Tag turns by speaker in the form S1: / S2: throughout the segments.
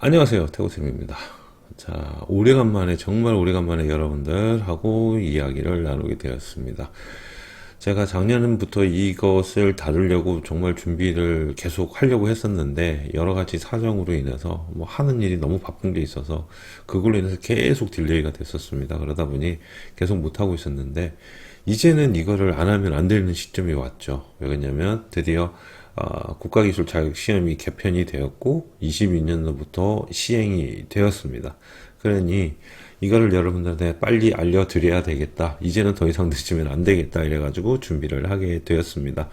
S1: 안녕하세요, 태고쌤입니다. 자, 오래간만에, 정말 오래간만에 여러분들하고 이야기를 나누게 되었습니다. 제가 작년부터 이것을 다루려고 정말 준비를 계속 하려고 했었는데, 여러 가지 사정으로 인해서, 하는 일이 너무 바쁜 게 있어서, 그걸로 인해서 계속 딜레이가 됐었습니다. 그러다 보니 계속 못하고 있었는데, 이제는 이거를 안 하면 안 되는 시점이 왔죠. 왜냐면 드디어 국가기술 자격시험이 개편이 되었고 22년도부터 시행이 되었습니다. 그러니 이거를 여러분들한테 빨리 알려드려야 되겠다. 이제는 더 이상 늦으면 안 되겠다. 이래가지고 준비를 하게 되었습니다.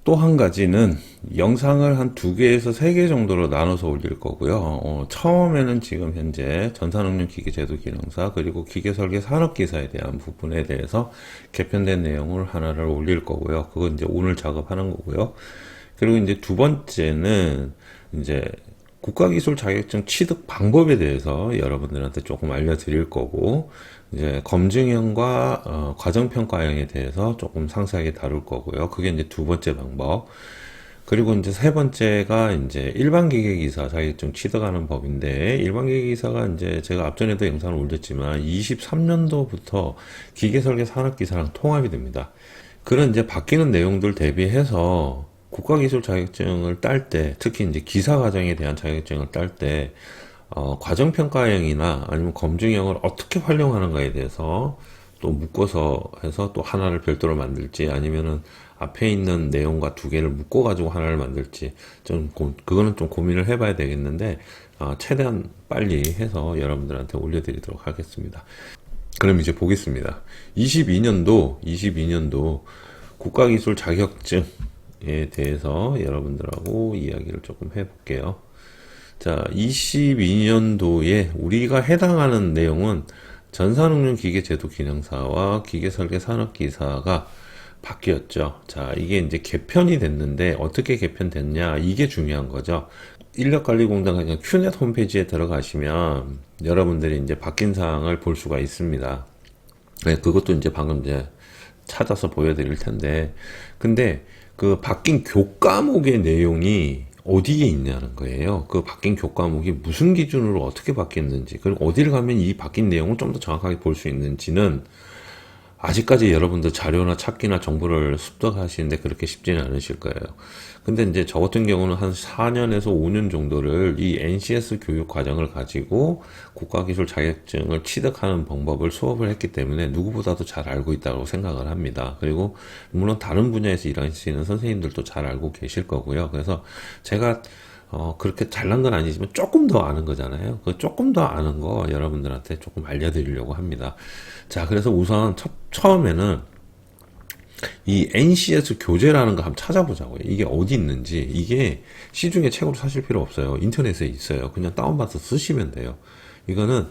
S1: 또 한 가지는 영상을 한 2개에서 3개 정도로 나눠서 올릴 거고요. 처음에는 지금 현재 전산응용 기계제도 기능사 그리고 기계설계 산업기사에 대한 부분에 대해서 개편된 내용을 하나를 올릴 거고요. 그건 이제 오늘 작업하는 거고요. 그리고 이제 두 번째는 이제 국가기술 자격증 취득 방법에 대해서 여러분들한테 조금 알려드릴 거고, 이제 검증형과 과정평가형에 대해서 조금 상세하게 다룰 거고요. 그게 이제 두 번째 방법. 그리고 이제 세 번째가 이제 일반기계기사 자격증 취득하는 법인데, 일반기계기사가 이제 제가 앞전에도 영상을 올렸지만 23년도부터 기계설계 산업기사랑 통합이 됩니다. 그런 이제 바뀌는 내용들 대비해서 국가기술 자격증을 딸 때, 특히 이제 기사 과정에 대한 자격증을 딸 때, 과정평가형이나 아니면 검증형을 어떻게 활용하는가에 대해서 또 묶어서 해서 또 하나를 별도로 만들지 아니면은 앞에 있는 내용과 2개를 묶어가지고 하나를 만들지 그거는 좀 고민을 해봐야 되겠는데, 최대한 빨리 해서 여러분들한테 올려드리도록 하겠습니다. 그럼 이제 보겠습니다. 22년도 국가기술 자격증에 대해서 여러분들하고 이야기를 조금 해볼게요. 자, 22년도에 우리가 해당하는 내용은 전산응용 기계제도 기능사와 기계설계 산업기사가 바뀌었죠. 자, 이게 이제 개편이 됐는데 어떻게 개편됐냐? 이게 중요한 거죠. 인력관리공단 그냥 큐넷 홈페이지에 들어가시면 여러분들이 이제 바뀐 사항을 볼 수가 있습니다. 네, 그것도 이제 방금 이제 찾아서 보여드릴 텐데, 근데 그 바뀐 교과목의 내용이 어디에 있냐는 거예요. 그 바뀐 교과목이 무슨 기준으로 어떻게 바뀌었는지, 그리고 어디를 가면 이 바뀐 내용을 좀 더 정확하게 볼 수 있는지는 아직까지 여러분들 자료나 찾기나 정보를 습득하시는데 그렇게 쉽지는 않으실 거예요. 근데 이제 저 같은 경우는 한 4년에서 5년 정도를 이 NCS 교육 과정을 가지고 국가기술 자격증을 취득하는 방법을 수업을 했기 때문에 누구보다도 잘 알고 있다고 생각을 합니다. 그리고 물론 다른 분야에서 일하시는 선생님들도 잘 알고 계실 거고요. 그래서 제가 그렇게 잘난 건 아니지만 조금 더 아는 거잖아요. 그 조금 더 아는 거 여러분들한테 조금 알려드리려고 합니다. 자, 그래서 우선 처음에는 이 NCS 교재라는 거 한번 찾아보자고요. 이게 어디 있는지. 이게 시중에 책으로 사실 필요 없어요. 인터넷에 있어요. 그냥 다운받아서 쓰시면 돼요. 이거는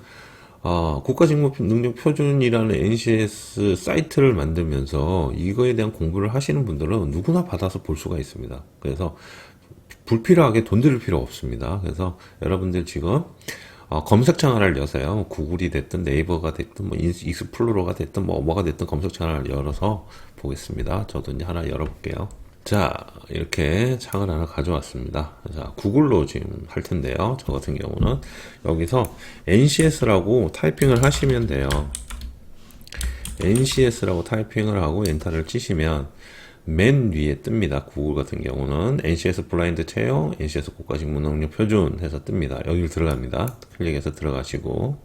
S1: 국가직무능력표준이라는 NCS 사이트를 만들면서 이거에 대한 공부를 하시는 분들은 누구나 받아서 볼 수가 있습니다. 그래서 불필요하게 돈 들일 필요 없습니다. 그래서 여러분들 지금 검색창 하나를 여세요. 구글이 됐든 네이버가 됐든 익스플로러가 됐든 뭐가 됐든 검색창 하나를 열어서 보겠습니다. 저도 이제 하나 열어볼게요. 자, 이렇게 창을 하나 가져왔습니다. 자, 구글로 지금 할 텐데요. 저 같은 경우는 여기서 NCS라고 타이핑을 하시면 돼요. NCS라고 타이핑을 하고 엔터를 치시면 맨 위에 뜹니다. 구글 같은 경우는 NCS 블라인드 채용, NCS 국가직무능력 표준 해서 뜹니다. 여기를 들어갑니다. 클릭해서 들어가시고,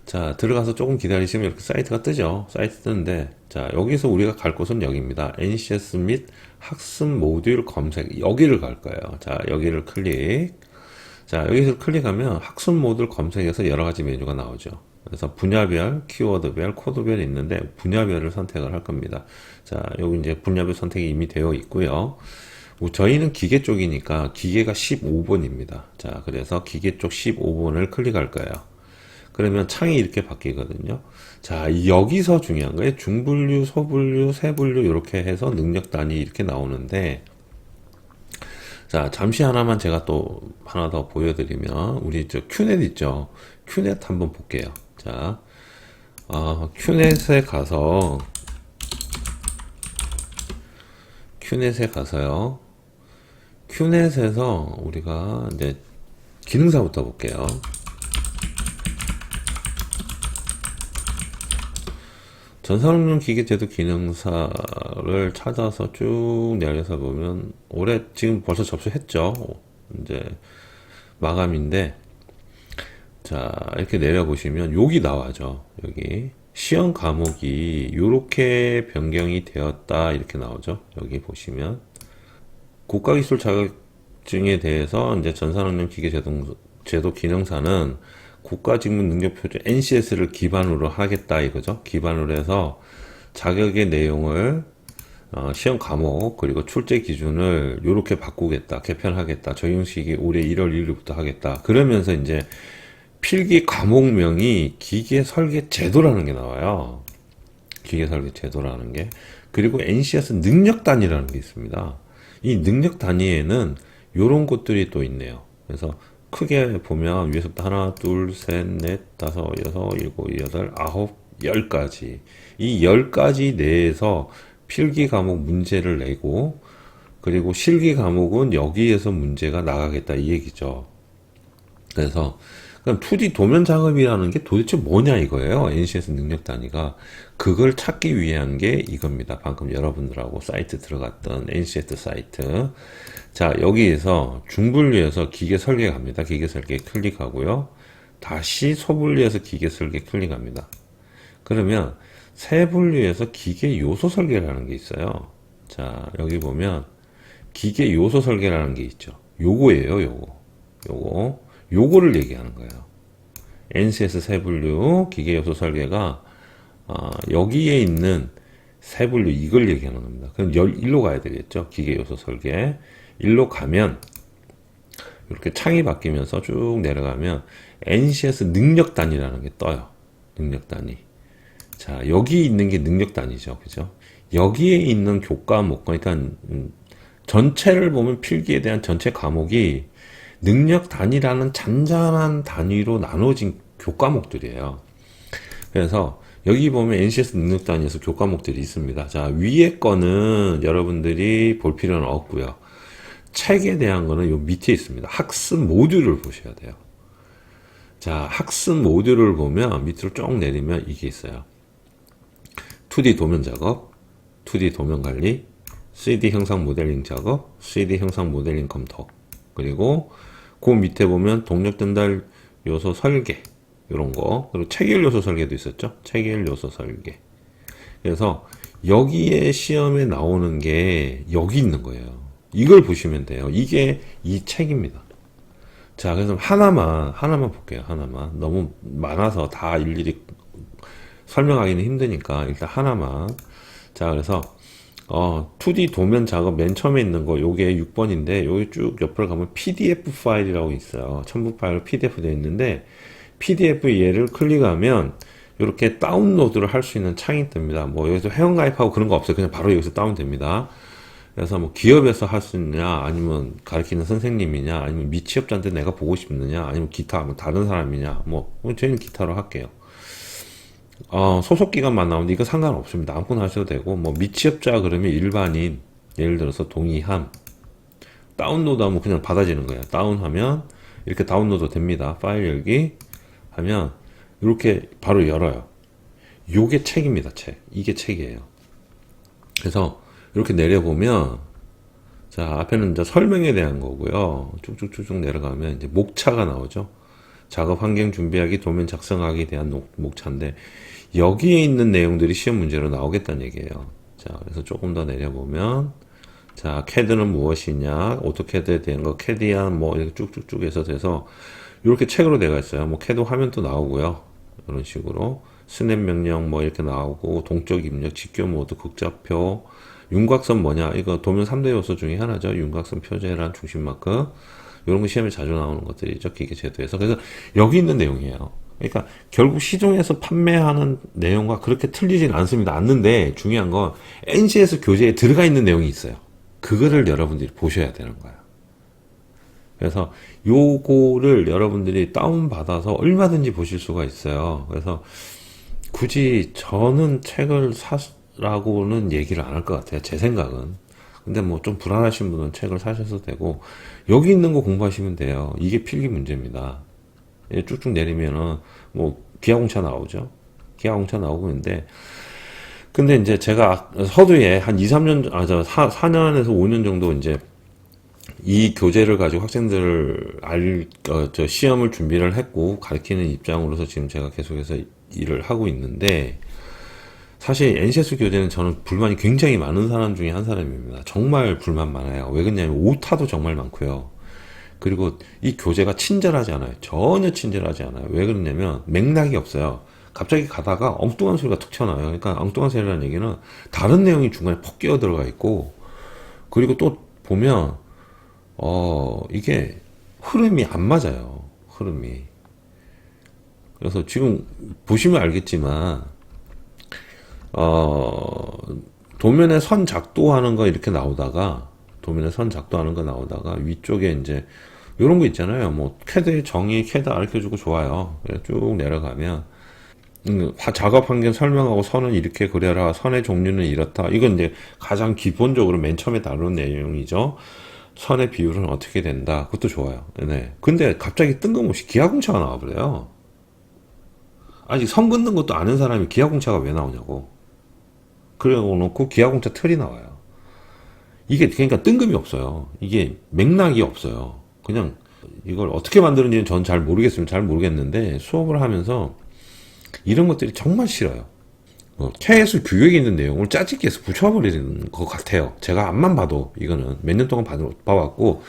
S1: 자, 들어가서 조금 기다리시면 이렇게 사이트가 뜨죠. 사이트 뜨는데, 자, 여기서 우리가 갈 곳은 여기입니다. NCS 및 학습 모듈 검색. 여기를 갈 거예요. 자, 여기를 클릭. 자, 여기서 클릭하면 학습 모듈 검색에서 여러 가지 메뉴가 나오죠. 그래서 분야별, 키워드별, 코드별이 있는데 분야별을 선택을 할 겁니다. 자, 여기 이제 분야별 선택이 이미 되어 있고요. 저희는 기계 쪽이니까 기계가 15번입니다. 자, 그래서 기계 쪽 15번을 클릭할 거예요. 그러면 창이 이렇게 바뀌거든요. 자, 여기서 중요한 거예요. 중분류, 소분류, 세분류 이렇게 해서 능력 단위 이렇게 나오는데, 자, 잠시 하나만 제가 또 하나 더 보여드리면, 우리 저 큐넷 있죠? 큐넷 한번 볼게요. 자, 큐넷에 가서요. 큐넷에서 우리가 이제 기능사부터 볼게요. 전산응용 기계제도 기능사를 찾아서 쭉 내려서 보면 올해 지금 벌써 접수했죠. 이제 마감인데, 자 이렇게 내려보시면 여기 나와죠. 여기 시험 과목이 이렇게 변경이 되었다 이렇게 나오죠. 여기 보시면 국가기술 자격증에 대해서 이제 전산응용 기계제도 기능사는 국가직무능력표준 NCS를 기반으로 하겠다 이거죠. 기반으로 해서 자격의 내용을 시험 과목 그리고 출제 기준을 이렇게 바꾸겠다, 개편하겠다. 적용식이 올해 1월 1일부터 하겠다. 그러면서 이제 필기 과목명이 기계설계제도라는 게 나와요. 기계설계제도라는 게. 그리고 NCS 능력단위라는 게 있습니다. 이 능력단위에는 이런 것들이 또 있네요. 그래서 크게 보면 위에서부터 하나, 둘, 셋, 넷, 다섯, 여섯, 일곱, 여덟, 아홉, 10가지. 이 10가지 내에서 필기 과목 문제를 내고, 그리고 실기 과목은 여기에서 문제가 나가겠다 이 얘기죠. 그래서 그럼 2D 도면 작업이라는 게 도대체 뭐냐 이거예요. NCS 능력 단위가. 그걸 찾기 위한 게 이겁니다. 방금 여러분들하고 사이트 들어갔던 NCS 사이트. 자, 여기에서 중분류에서 기계 설계 갑니다. 기계 설계 클릭하고요. 다시 소분류에서 기계 설계 클릭합니다. 그러면 세분류에서 기계 요소 설계라는 게 있어요. 자, 여기 보면 기계 요소 설계라는 게 있죠. 요거예요, 요거를 얘기하는 거예요. NCS 세분류 기계 요소 설계가 여기에 있는 세분류 이걸 얘기하는 겁니다. 그럼 일로 가야 되겠죠. 기계 요소 설계. 일로 가면 이렇게 창이 바뀌면서 쭉 내려가면 NCS 능력 단위라는 게 떠요. 능력 단위. 자, 여기 있는 게 능력 단위죠. 그죠? 여기에 있는 교과목, 그러니까 전체를 보면 필기에 대한 전체 과목이 능력 단위라는 잔잔한 단위로 나눠진 교과목들이에요. 그래서 여기 보면 NCS 능력 단위에서 교과목들이 있습니다. 자, 위에 거는 여러분들이 볼 필요는 없고요. 책에 대한 거는 요 밑에 있습니다. 학습 모듈을 보셔야 돼요. 자, 학습 모듈을 보면 밑으로 쭉 내리면 이게 있어요. 2D 도면 작업, 2D 도면 관리, 3D 형상 모델링 작업, 3D 형상 모델링 검토. 그리고 그 밑에 보면 동력 전달 요소 설계 이런 거, 그리고 체결 요소 설계도 있었죠. 체결 요소 설계. 그래서 여기에 시험에 나오는 게 여기 있는 거예요. 이걸 보시면 돼요. 이게 이 책입니다. 자, 그래서 하나만 볼게요. 하나만. 너무 많아서 다 일일이 설명하기는 힘드니까 일단 하나만. 자, 그래서 2D 도면 작업 맨 처음에 있는 거 요게 6번인데 여기 쭉 옆으로 가면 PDF 파일이라고 있어요. 첨부 파일로 PDF 되어 있는데 PDF 얘를 클릭하면 이렇게 다운로드를 할 수 있는 창이 뜹니다. 뭐 여기서 회원가입하고 그런 거 없어요. 그냥 바로 여기서 다운됩니다. 그래서 뭐 기업에서 할 수 있느냐, 아니면 가르치는 선생님이냐, 아니면 미취업자인데 내가 보고 싶느냐, 아니면 기타, 뭐 다른 사람이냐, 저희는 기타로 할게요. 소속 기관만 나오는데 이거 상관없습니다. 아무거나 하셔도 되고, 뭐 미취업자 그러면 일반인, 예를 들어서 동의함, 다운로드하면 그냥 받아지는 거예요. 다운하면 이렇게 다운로드 됩니다. 파일 열기 하면 이렇게 바로 열어요. 요게 책입니다. 책. 이게 책이에요. 그래서 이렇게 내려보면, 자, 앞에는 이제 설명에 대한 거고요. 쭉쭉쭉쭉 내려가면 이제 목차가 나오죠. 작업 환경 준비하기, 도면 작성하기에 대한 목차인데, 여기에 있는 내용들이 시험 문제로 나오겠다는 얘기예요. 자, 그래서 조금 더 내려보면, 자, CAD는 무엇이냐, 오토캐드에 대한 거, 캐디안 뭐 이렇게 쭉쭉쭉 해서 돼서 이렇게 책으로 되어 있어요. 뭐 CAD 화면도 나오고요. 이런 식으로 스냅 명령 뭐 이렇게 나오고, 동적 입력, 직교 모드, 극좌표, 윤곽선 뭐냐, 이거 도면 3대 요소 중에 하나죠. 윤곽선 표제란 중심 마크, 이런 거 시험에 자주 나오는 것들이죠. 기계제도에서. 그래서 여기 있는 내용이에요. 그러니까 결국 시중에서 판매하는 내용과 그렇게 틀리진 않는데, 중요한 건 NCS 교재에 들어가 있는 내용이 있어요. 그거를 여러분들이 보셔야 되는 거예요. 그래서 요거를 여러분들이 다운받아서 얼마든지 보실 수가 있어요. 그래서 굳이 저는 책을 사라고는 얘기를 안 할 것 같아요. 제 생각은. 근데 뭐 좀 불안하신 분은 책을 사셔도 되고, 여기 있는 거 공부하시면 돼요. 이게 필기 문제입니다. 예, 쭉쭉 내리면은 뭐 기하공차 나오죠. 기하공차 나오고 있는데, 근데 이제 제가 서두에 한 2, 3년, 4년에서 5년 정도 이제 이 교재를 가지고 학생들을 시험을 준비를 했고 가르치는 입장으로서 지금 제가 계속해서 일을 하고 있는데, 사실 NCS 교재는 저는 불만이 굉장히 많은 사람 중에 한 사람입니다. 정말 불만 많아요. 왜 그러냐면 오타도 정말 많고요. 그리고 이 교재가 친절하지 않아요. 전혀 친절하지 않아요. 왜 그러냐면 맥락이 없어요. 갑자기 가다가 엉뚱한 소리가 툭 튀어나와요. 그러니까 엉뚱한 소리라는 얘기는 다른 내용이 중간에 퍽 끼어 들어가 있고, 그리고 또 보면 이게 흐름이 안 맞아요. 흐름이. 그래서 지금 보시면 알겠지만 도면에 선 작도하는 거 이렇게 나오다가, 도면에 선 작도하는 거 나오다가 위쪽에 이제 이런 거 있잖아요. 뭐 캐드의 정의, 캐드 알려주고 좋아요. 쭉 내려가면 작업 환경 설명하고 선은 이렇게 그려라. 선의 종류는 이렇다. 이건 이제 가장 기본적으로 맨 처음에 다룬 내용이죠. 선의 비율은 어떻게 된다. 그것도 좋아요. 네. 근데 갑자기 뜬금없이 기하공차가 나와버려요. 아직 선 긋는 것도 아는 사람이 기하공차가 왜 나오냐고. 그래 놓고 기하공차 틀이 나와요. 이게 그러니까 뜬금이 없어요. 이게 맥락이 없어요. 그냥 이걸 어떻게 만드는지는 전 잘 모르겠으면 잘 모르겠는데, 수업을 하면서 이런 것들이 정말 싫어요. KS 교육에 있는 내용을 짜집기 해서 붙여버리는 것 같아요. 제가 앞만 봐도 이거는 몇 년 동안 봐왔고,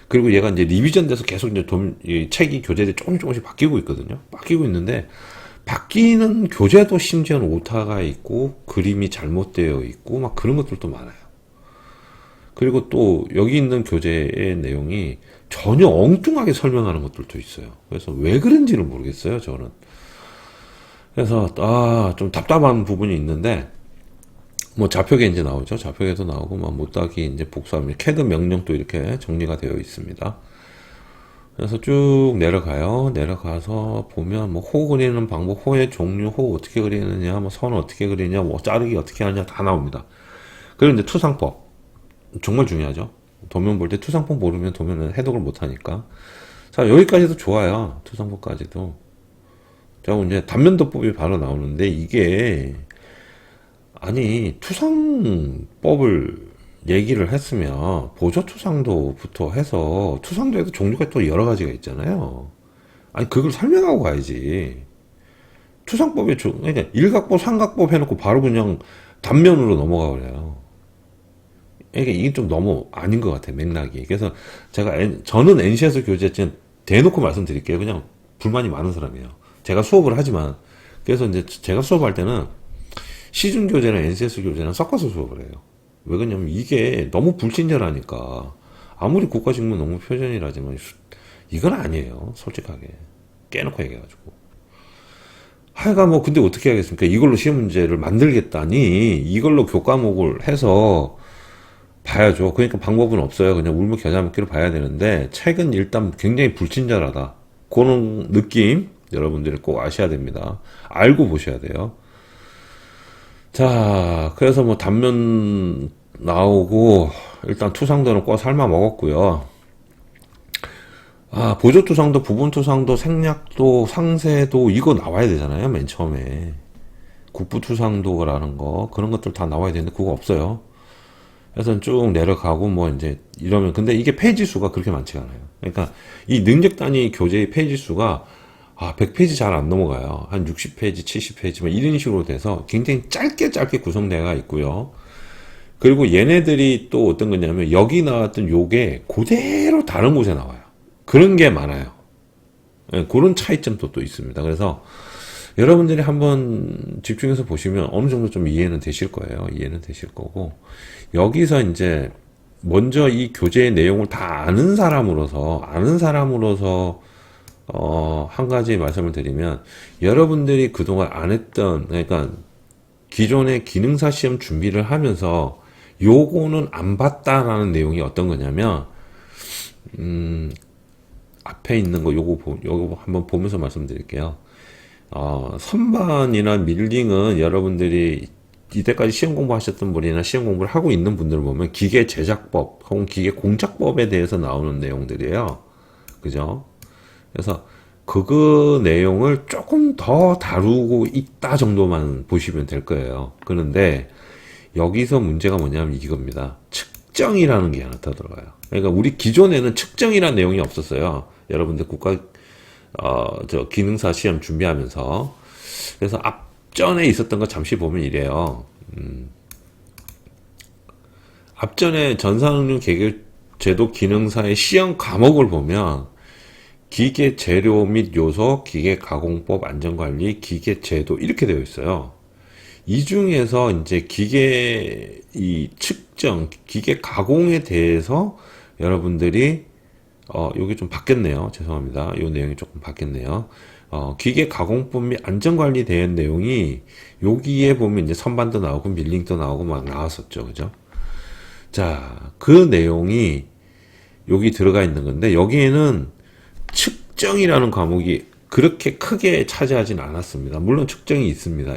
S1: 그리고 얘가 이제 리비전 돼서 계속 이제 이 책이 교재들이 조금씩 바뀌고 있거든요. 바뀌고 있는데, 바뀌는 교재도 심지어는 오타가 있고 그림이 잘못되어 있고 막 그런 것들도 많아요. 그리고 또 여기 있는 교재의 내용이 전혀 엉뚱하게 설명하는 것들도 있어요. 그래서 왜 그런지는 모르겠어요, 저는. 그래서 좀 답답한 부분이 있는데, 뭐 좌표계 이제 나오죠. 좌표계도 나오고 막 못따기 이제 복사하면 캐드 명령도 이렇게 정리가 되어 있습니다. 그래서 쭉 내려가요. 내려가서 보면 뭐 호 그리는 방법, 호의 종류, 호 어떻게 그리느냐, 뭐 선 어떻게 그리냐, 뭐 자르기 어떻게 하느냐 다 나옵니다. 그리고 이제 투상법 정말 중요하죠. 도면 볼 때 투상법 모르면 도면은 해독을 못 하니까. 자, 여기까지도 좋아요. 투상법까지도. 자, 이제 단면도법이 바로 나오는데, 이게 아니 투상법을 얘기를 했으면 보조투상도부터 해서, 투상도에도 종류가 또 여러 가지가 있잖아요. 아니 그걸 설명하고 가야지. 투상법에 그러니까 일각법, 삼각법 해놓고 바로 그냥 단면으로 넘어가 버려요. 그러니까 이게 좀 너무 아닌 것 같아요, 맥락이. 그래서 저는 NCS 교재 대놓고 말씀드릴게요. 그냥 불만이 많은 사람이에요. 제가 수업을 하지만, 그래서 이제 제가 수업할 때는 시중 교재랑 NCS 교재랑 섞어서 수업을 해요. 왜 그러냐면 이게 너무 불친절하니까. 아무리 국가직무 너무 표준이라지만 이건 아니에요, 솔직하게 깨놓고 얘기해가지고. 하여간 뭐 근데 어떻게 하겠습니까? 이걸로 시험 문제를 만들겠다니 이걸로 교과목을 해서 봐야죠. 그러니까 방법은 없어요. 그냥 울며 겨자 먹기로 봐야 되는데, 책은 일단 굉장히 불친절하다, 그런 느낌 여러분들이 꼭 아셔야 됩니다. 알고 보셔야 돼요. 자, 그래서 뭐 단면 나오고 일단 투상도는 꼭 삶아 먹었고요. 보조투상도, 부분투상도, 생략도, 상세도 이거 나와야 되잖아요, 맨 처음에. 국부투상도라는 거, 그런 것들 다 나와야 되는데 그거 없어요. 그래서 쭉 내려가고 뭐 이제 이러면, 근데 이게 페이지 수가 그렇게 많지가 않아요. 그러니까 이 능력 단위 교재의 페이지 수가 100페이지 잘 안 넘어가요. 한 60페이지, 70페이지 뭐 이런 식으로 돼서 굉장히 짧게 구성되어 있고요. 그리고 얘네들이 또 어떤 거냐면 여기 나왔던 요게 그대로 다른 곳에 나와요. 그런 게 많아요. 네, 그런 차이점도 또 있습니다. 그래서 여러분들이 한번 집중해서 보시면 어느 정도 좀 이해는 되실 거예요. 이해는 되실 거고, 여기서 이제 먼저 이 교재의 내용을 다 아는 사람으로서 한 가지 말씀을 드리면, 여러분들이 그동안 안 했던, 그러니까 기존의 기능사 시험 준비를 하면서 요거는 안 봤다라는 내용이 어떤 거냐면, 앞에 있는 거 요거 한번 보면서 말씀드릴게요. 선반이나 밀링은 여러분들이 이때까지 시험 공부하셨던 분이나 시험 공부를 하고 있는 분들을 보면 기계 제작법 혹은 기계 공작법에 대해서 나오는 내용들이에요. 그죠? 그래서 그 내용을 조금 더 다루고 있다 정도만 보시면 될 거예요. 그런데 여기서 문제가 뭐냐면 이겁니다. 측정이라는 게 하나 더 들어가요. 그러니까 우리 기존에는 측정이라는 내용이 없었어요. 여러분들 기능사 시험 준비하면서. 그래서 앞전에 있었던 거 잠시 보면 이래요. 앞전에 전산응용 계획제도 기능사의 시험 과목을 보면 기계 재료 및 요소, 기계 가공법, 안전관리, 기계 제도 이렇게 되어 있어요. 이 중에서 이제 측정, 기계 가공에 대해서 여러분들이 여기 좀 바뀌었네요. 죄송합니다. 이 내용이 조금 바뀌었네요. 기계 가공법 및 안전관리 대한 내용이 여기에 보면 이제 선반도 나오고 밀링도 나오고 막 나왔었죠. 그죠? 자, 그 내용이 여기 들어가 있는 건데 여기에는 측정이라는 과목이 그렇게 크게 차지하진 않았습니다. 물론 측정이 있습니다.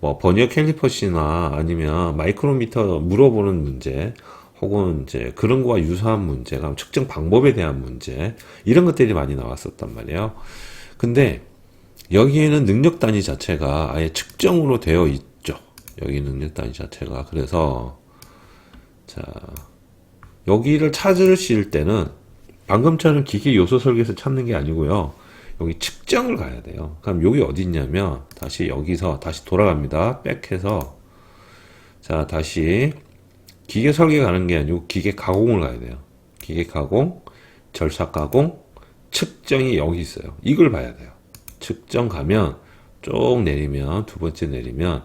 S1: 뭐 버니어 캘리퍼시나 아니면 마이크로미터 물어보는 문제 혹은 이제 그런 거와 유사한 문제가 측정 방법에 대한 문제 이런 것들이 많이 나왔었단 말이에요. 근데 여기에는 능력 단위 자체가 아예 측정으로 되어 있죠. 여기 능력 단위 자체가. 그래서 자, 여기를 찾으실 때는 방금처럼 기계 요소 설계에서 찾는 게 아니고요. 여기 측정을 가야 돼요. 그럼 여기 어디 있냐면 다시 여기서 다시 돌아갑니다. 백해서 자, 다시 기계 설계 가는 게 아니고 기계 가공을 가야 돼요. 기계 가공, 절삭 가공, 측정이 여기 있어요. 이걸 봐야 돼요. 측정 가면 쭉 내리면 두 번째 내리면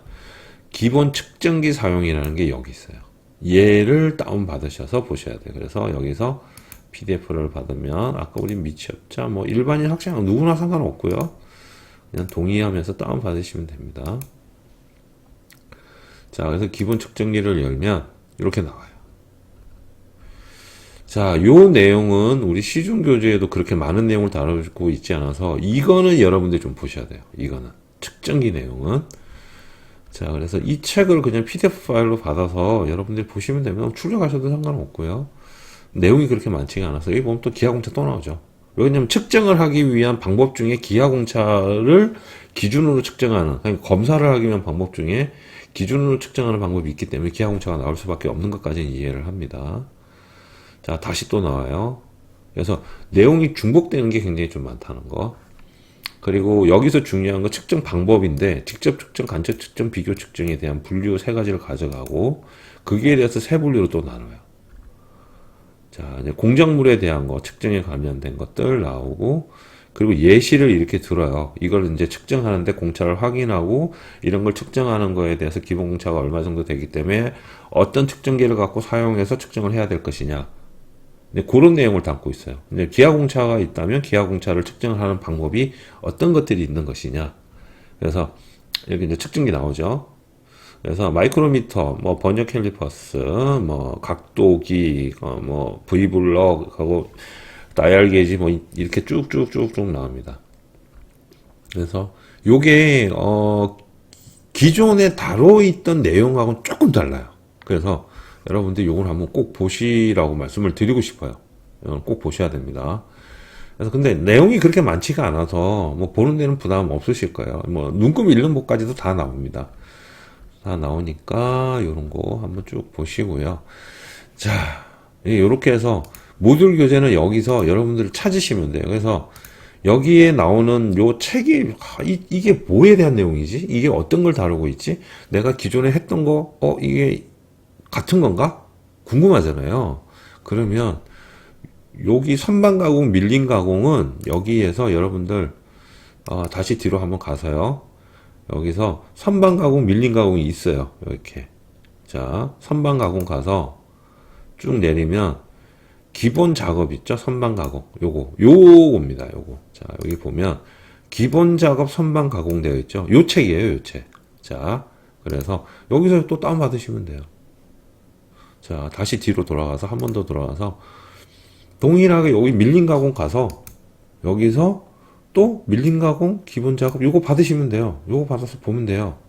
S1: 기본 측정기 사용이라는 게 여기 있어요. 얘를 다운 받으셔서 보셔야 돼요. 그래서 여기서 PDF를 받으면 아까 우리 미치업자 뭐 일반인 학생 누구나 상관없고요. 그냥 동의하면서 다운 받으시면 됩니다. 자, 그래서 기본 측정기를 열면 이렇게 나와요. 자, 요 내용은 우리 시중 교재에도 그렇게 많은 내용을 다루고 있지 않아서 이거는 여러분들이 좀 보셔야 돼요. 이거는 측정기 내용은. 자, 그래서 이 책을 그냥 PDF 파일로 받아서 여러분들이 보시면 되면 출력하셔도 상관없고요. 내용이 그렇게 많지가 않아서 여기 보면 또 기하공차 또 나오죠. 왜냐면 측정을 하기 위한 방법 중에 기하공차를 기준으로 측정하는, 그러니까 검사를 하기 위한 방법 중에 기준으로 측정하는 방법이 있기 때문에 기하공차가 나올 수밖에 없는 것까지는 이해를 합니다. 자, 다시 또 나와요. 그래서 내용이 중복되는 게 굉장히 좀 많다는 거. 그리고 여기서 중요한 건 측정 방법인데 직접 측정, 간접 측정, 비교 측정에 대한 분류 세 가지를 가져가고 거기에 대해서 세 분류로 또 나눠요. 자, 이제 공작물에 대한 거, 측정에 관련된 것들 나오고, 그리고 예시를 이렇게 들어요. 이걸 이제 측정하는데 공차를 확인하고, 이런 걸 측정하는 거에 대해서 기본 공차가 얼마 정도 되기 때문에 어떤 측정기를 갖고 사용해서 측정을 해야 될 것이냐. 그런 내용을 담고 있어요. 이제 기하공차가 있다면 기하공차를 측정하는 방법이 어떤 것들이 있는 것이냐. 그래서 여기 이제 측정기 나오죠. 그래서 마이크로미터, 뭐 버니어 캘리퍼스, 뭐 각도기, 뭐 V블럭하고 다이얼 게이지 뭐 이렇게 쭉쭉쭉쭉 나옵니다. 그래서 요게 기존에 다뤄있던 내용하고는 조금 달라요. 그래서 여러분들 요걸 한번 꼭 보시라고 말씀을 드리고 싶어요. 꼭 보셔야 됩니다. 그래서 근데 내용이 그렇게 많지가 않아서 뭐 보는 데는 부담 없으실 거예요. 뭐 눈금 읽는 법까지도 다 나옵니다. 다 나오니까 요런 거 한번 쭉 보시고요. 자, 요렇게 해서 모듈 교재는 여기서 여러분들 찾으시면 돼요. 그래서 여기에 나오는 요 책이 이게 뭐에 대한 내용이지? 이게 어떤 걸 다루고 있지? 내가 기존에 했던 거 이게 같은 건가? 궁금하잖아요. 그러면 여기 선반 가공, 밀림 가공은 여기에서 여러분들 다시 뒤로 한번 가서요. 여기서 선반 가공, 밀림 가공이 있어요. 이렇게. 자, 선반 가공 가서 쭉 내리면 기본 작업 있죠? 선반 가공. 요겁니다. 요거. 자, 여기 보면 기본 작업 선반 가공 되어 있죠? 요 책이에요, 요 책. 자, 그래서 여기서 또 다운 받으시면 돼요. 자, 다시 뒤로 돌아가서 한 번 더 돌아가서 동일하게 여기 밀림 가공 가서 여기서 또 밀림 가공 기본 작업 요거 받으시면 돼요. 요거 받아서 보면 돼요.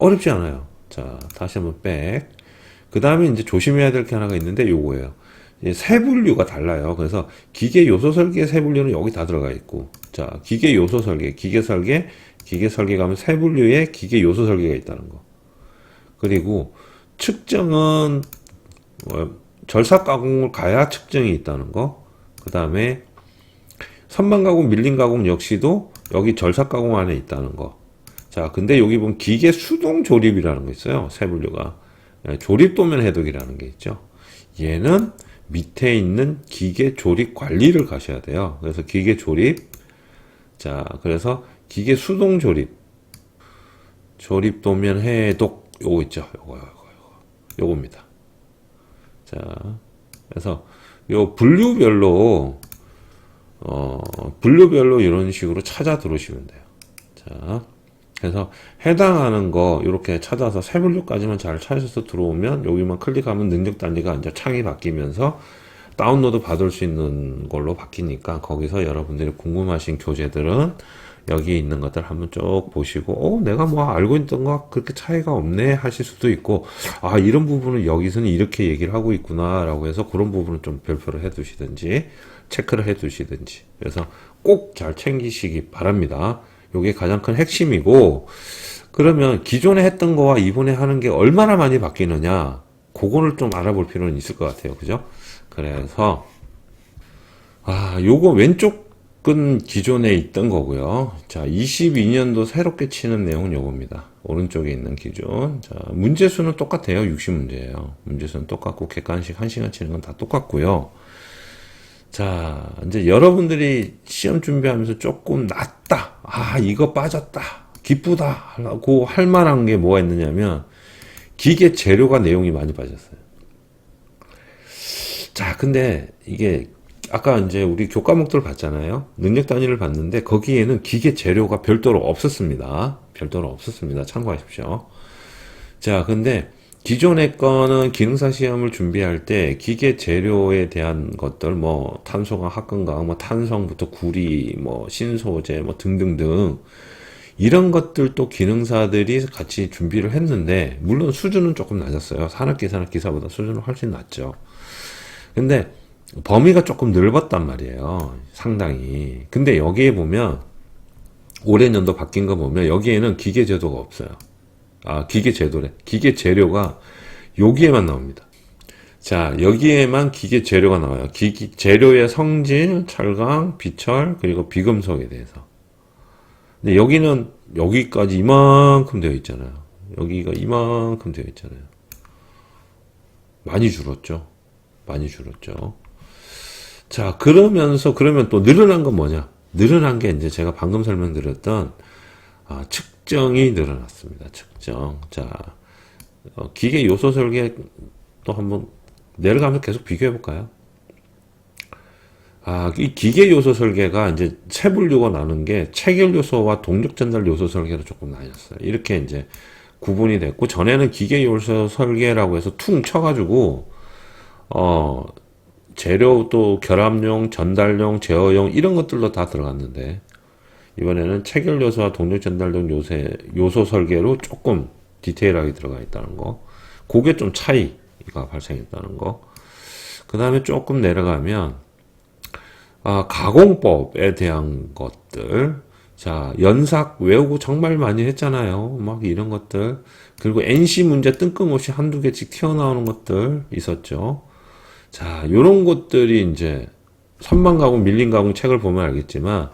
S1: 어렵지 않아요. 자, 다시 한번 백. 그 다음에 이제 조심해야 될 게 하나가 있는데 요거예요. 세 분류가 달라요. 그래서 기계 요소 설계 세 분류는 여기 다 들어가 있고, 자, 기계 요소 설계, 기계 설계 가면 세 분류의 기계 요소 설계가 있다는 거. 그리고 측정은 절삭 가공을 가야 측정이 있다는 거. 그 다음에 선반 가공, 밀림 가공 역시도 여기 절삭 가공 안에 있다는 거. 자, 근데 여기 보면 기계 수동 조립이라는 거 있어요. 세 분류가. 조립 도면 해독이라는 게 있죠. 얘는 밑에 있는 기계 조립 관리를 가셔야 돼요. 그래서 기계 조립. 자, 그래서 기계 수동 조립. 조립 도면 해독. 요거 있죠. 요겁니다. 자, 그래서 요 분류별로 이런 식으로 찾아 들어오시면 돼요. 자, 그래서 해당하는 거 이렇게 찾아서 세 분류까지만 잘 찾아서 들어오면 여기만 클릭하면 능력 단위가 이제 창이 바뀌면서 다운로드 받을 수 있는 걸로 바뀌니까 거기서 여러분들이 궁금하신 교재들은 여기 있는 것들 한번 쭉 보시고 내가 뭐 알고 있던 거 그렇게 차이가 없네 하실 수도 있고, 아, 이런 부분은 여기서는 이렇게 얘기를 하고 있구나 라고 해서 그런 부분은 좀 별표를 해 두시든지 체크를 해 두시든지, 그래서 꼭 잘 챙기시기 바랍니다. 요게 가장 큰 핵심이고, 그러면 기존에 했던 거와 이번에 하는 게 얼마나 많이 바뀌느냐, 그거를 좀 알아볼 필요는 있을 것 같아요. 그죠? 그래서 요거 왼쪽은 기존에 있던 거고요. 자, 22년도 새롭게 치는 내용은 요겁니다. 오른쪽에 있는 기준. 자, 문제수는 똑같아요. 60문제예요. 문제수는 똑같고 객관식 1시간 치는 건 다 똑같고요. 자, 이제 여러분들이 시험 준비하면서 조금 낫다, 이거 빠졌다, 기쁘다 라고 할 만한 게 뭐가 있느냐면 기계 재료가 내용이 많이 빠졌어요. 자, 근데 이게 아까 이제 우리 교과목들 봤잖아요. 능력 단위를 봤는데 거기에는 기계 재료가 별도로 없었습니다. 참고하십시오. 자, 근데 기존의 거는 기능사 시험을 준비할 때 기계 재료에 대한 것들, 뭐 탄소강, 합금강, 뭐 탄성부터 구리, 뭐 신소재, 뭐 등등등 이런 것들도 기능사들이 같이 준비를 했는데, 물론 수준은 조금 낮았어요. 산업계산학 기사보다 수준은 훨씬 낮죠. 근데 범위가 조금 넓었단 말이에요. 상당히. 근데 여기에 보면 올해 년도 바뀐 거 보면 여기에는 기계 제도가 없어요. 기계 제도래. 기계 재료가 여기에만 나옵니다. 자, 여기에만 기계 재료가 나와요. 재료의 성질, 철강, 비철, 그리고 비금속에 대해서. 근데 여기는 여기까지 이만큼 되어 있잖아요. 여기가 이만큼 되어 있잖아요. 많이 줄었죠. 자, 그러면 또 늘어난 건 뭐냐? 늘어난 게 이제 제가 방금 설명드렸던 측정이 늘어났습니다. 측정. 자, 기계 요소 설계 또 한번 내려가면서 계속 비교해 볼까요? 이 기계 요소 설계가 이제 세 분류가 나눈 게 체결 요소와 동력 전달 요소 설계로 조금 나뉘었어요. 이렇게 이제 구분이 됐고, 전에는 기계 요소 설계라고 해서 퉁 쳐가지고 재료 또 결합용, 전달용, 제어용 이런 것들로 다 들어갔는데, 이번에는 체결 요소와 동력 전달용 요소 설계로 조금 디테일하게 들어가 있다는 거. 그게 좀 차이가 발생했다는 거. 그 다음에 조금 내려가면 가공법에 대한 것들. 자, 연삭 외우고 정말 많이 했잖아요. 막 이런 것들. 그리고 NC 문제 뜬금없이 한두 개씩 튀어나오는 것들 있었죠. 자, 요런 것들이 이제 선반 가공, 밀림 가공 책을 보면 알겠지만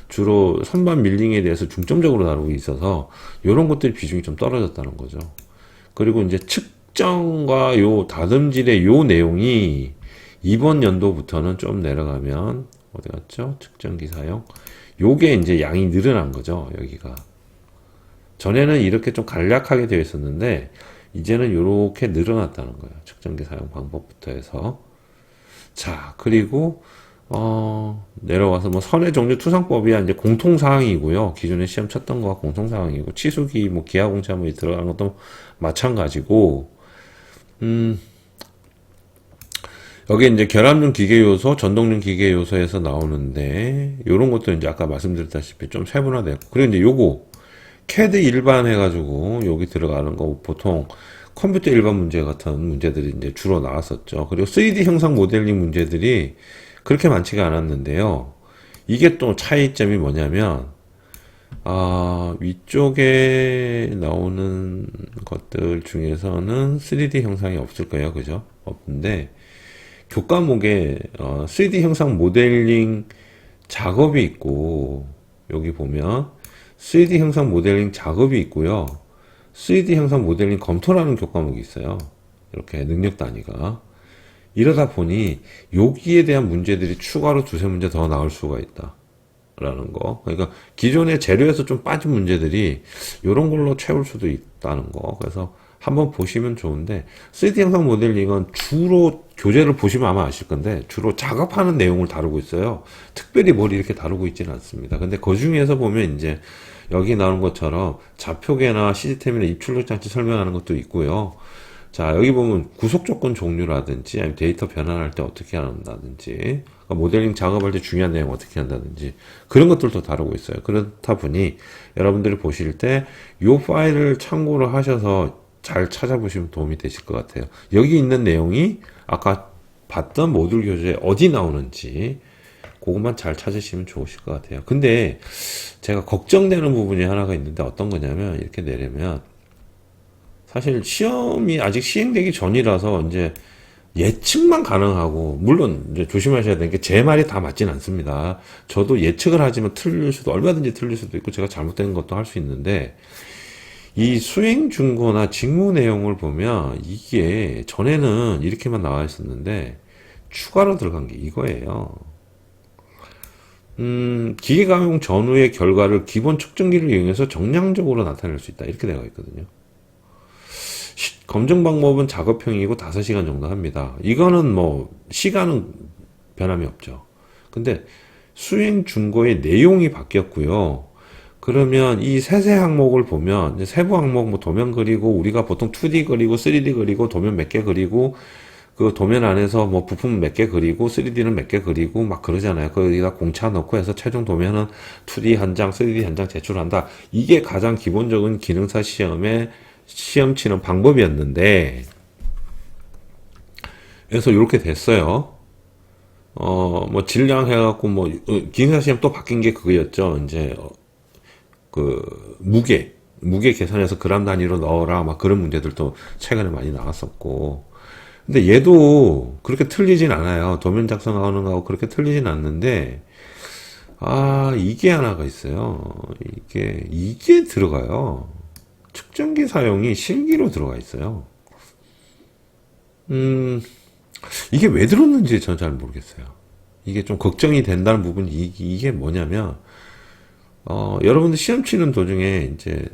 S1: 주로 선반 밀링에 대해서 중점적으로 다루고 있어서 요런 것들이 비중이 좀 떨어졌다는 거죠. 그리고 이제 측정과 요 다듬질의 요 내용이 이번 연도부터는 좀 내려가면 어디 갔죠? 측정기 사용. 요게 이제 양이 늘어난 거죠. 여기가. 전에는 이렇게 좀 간략하게 되어 있었는데 이제는 요렇게 늘어났다는 거예요. 측정기 사용 방법부터 해서. 자, 그리고 내려와서 뭐 선의 종류 투성법이 이제 공통사항이고요. 기존에 시험 쳤던 거와 공통사항이고, 치수기, 뭐 기하공차 뭐 들어가는 것도 마찬가지고, 여기 이제 결합용 기계 요소, 전동용 기계 요소에서 나오는데, 요런 것도 이제 아까 말씀드렸다시피 좀 세분화되고, 그리고 이제 요거, CAD 일반 해가지고 여기 들어가는 거 보통 컴퓨터 일반 문제 같은 문제들이 이제 주로 나왔었죠. 그리고 3D 형상 모델링 문제들이 그렇게 많지가 않았는데요. 이게 또 차이점이 뭐냐면, 위쪽에 나오는 것들 중에서는 3D 형상이 없을 거예요. 그죠? 없는데, 교과목에 3D 형상 모델링 작업이 있고, 여기 보면 3D 형상 모델링 작업이 있고요. 3D 형상 모델링 검토라는 교과목이 있어요. 이렇게 능력 단위가. 이러다 보니 여기에 대한 문제들이 추가로 두세 문제 더 나올 수가 있다. 라는 거. 그러니까 기존의 재료에서 좀 빠진 문제들이 이런 걸로 채울 수도 있다는 거. 그래서 한번 보시면 좋은데 3D 형상 모델링은 주로 교재를 보시면 아마 아실 건데 주로 작업하는 내용을 다루고 있어요. 특별히 뭘 이렇게 다루고 있지는 않습니다. 근데 그 중에서 보면 이제 여기 나오는 것처럼 좌표계나 시스템이나 입출력 장치 설명하는 것도 있고요. 자, 여기 보면 구속 조건 종류라든지 아니면 데이터 변환할 때 어떻게 한다든지 그러니까 모델링 작업할 때 중요한 내용 어떻게 한다든지 그런 것들도 다루고 있어요. 그렇다 보니 여러분들이 보실 때 이 파일을 참고를 하셔서 잘 찾아보시면 도움이 되실 것 같아요. 여기 있는 내용이 아까 봤던 모듈 교재에 어디 나오는지 그것만 잘 찾으시면 좋으실 것 같아요. 근데 제가 걱정되는 부분이 하나가 있는데 어떤 거냐면 이렇게 내려면 사실 시험이 아직 시행되기 전이라서 이제 예측만 가능하고 물론 이제 조심하셔야 되는 게 제 말이 다 맞진 않습니다. 저도 예측을 하지만 틀릴 수도 얼마든지 틀릴 수도 있고 제가 잘못된 것도 할 수 있는데 이 수행 준거나 직무 내용을 보면 이게 전에는 이렇게만 나와 있었는데 추가로 들어간 게 이거예요. 기계 감용 전후의 결과를 기본 측정기를 이용해서 정량적으로 나타낼 수 있다. 이렇게 되어 있거든요. 검증 방법은 작업형이고 5시간 정도 합니다. 이거는 뭐 시간은 변함이 없죠. 근데 수행 준거의 내용이 바뀌었고요. 그러면 이 세세 항목을 보면 세부 항목 뭐 도면 그리고 우리가 보통 2D 그리고 3D 그리고 도면 몇 개 그리고 그 도면 안에서 뭐 부품 몇 개 그리고 3D는 몇 개 그리고 막 그러잖아요. 거기다 공차 넣고 해서 최종 도면은 2D 한 장, 3D 한 장 제출한다. 이게 가장 기본적인 기능사 시험의 시험 치는 방법이었는데 그래서 이렇게 됐어요. 뭐 질량 해갖고 뭐 기능사 시험 또 바뀐 게 그거였죠. 이제 그 무게 계산해서 그람 단위로 넣어라 막 그런 문제들도 최근에 많이 나왔었고 근데 얘도 그렇게 틀리진 않아요. 도면 작성하는 거하고 그렇게 틀리진 않는데 이게 하나가 있어요. 이게 들어가요. 측정기 사용이 실기로 들어가 있어요. 이게 왜 들었는지 저는 잘 모르겠어요. 이게 좀 걱정이 된다는 부분이 이게 뭐냐면 여러분들 시험 치는 도중에 이제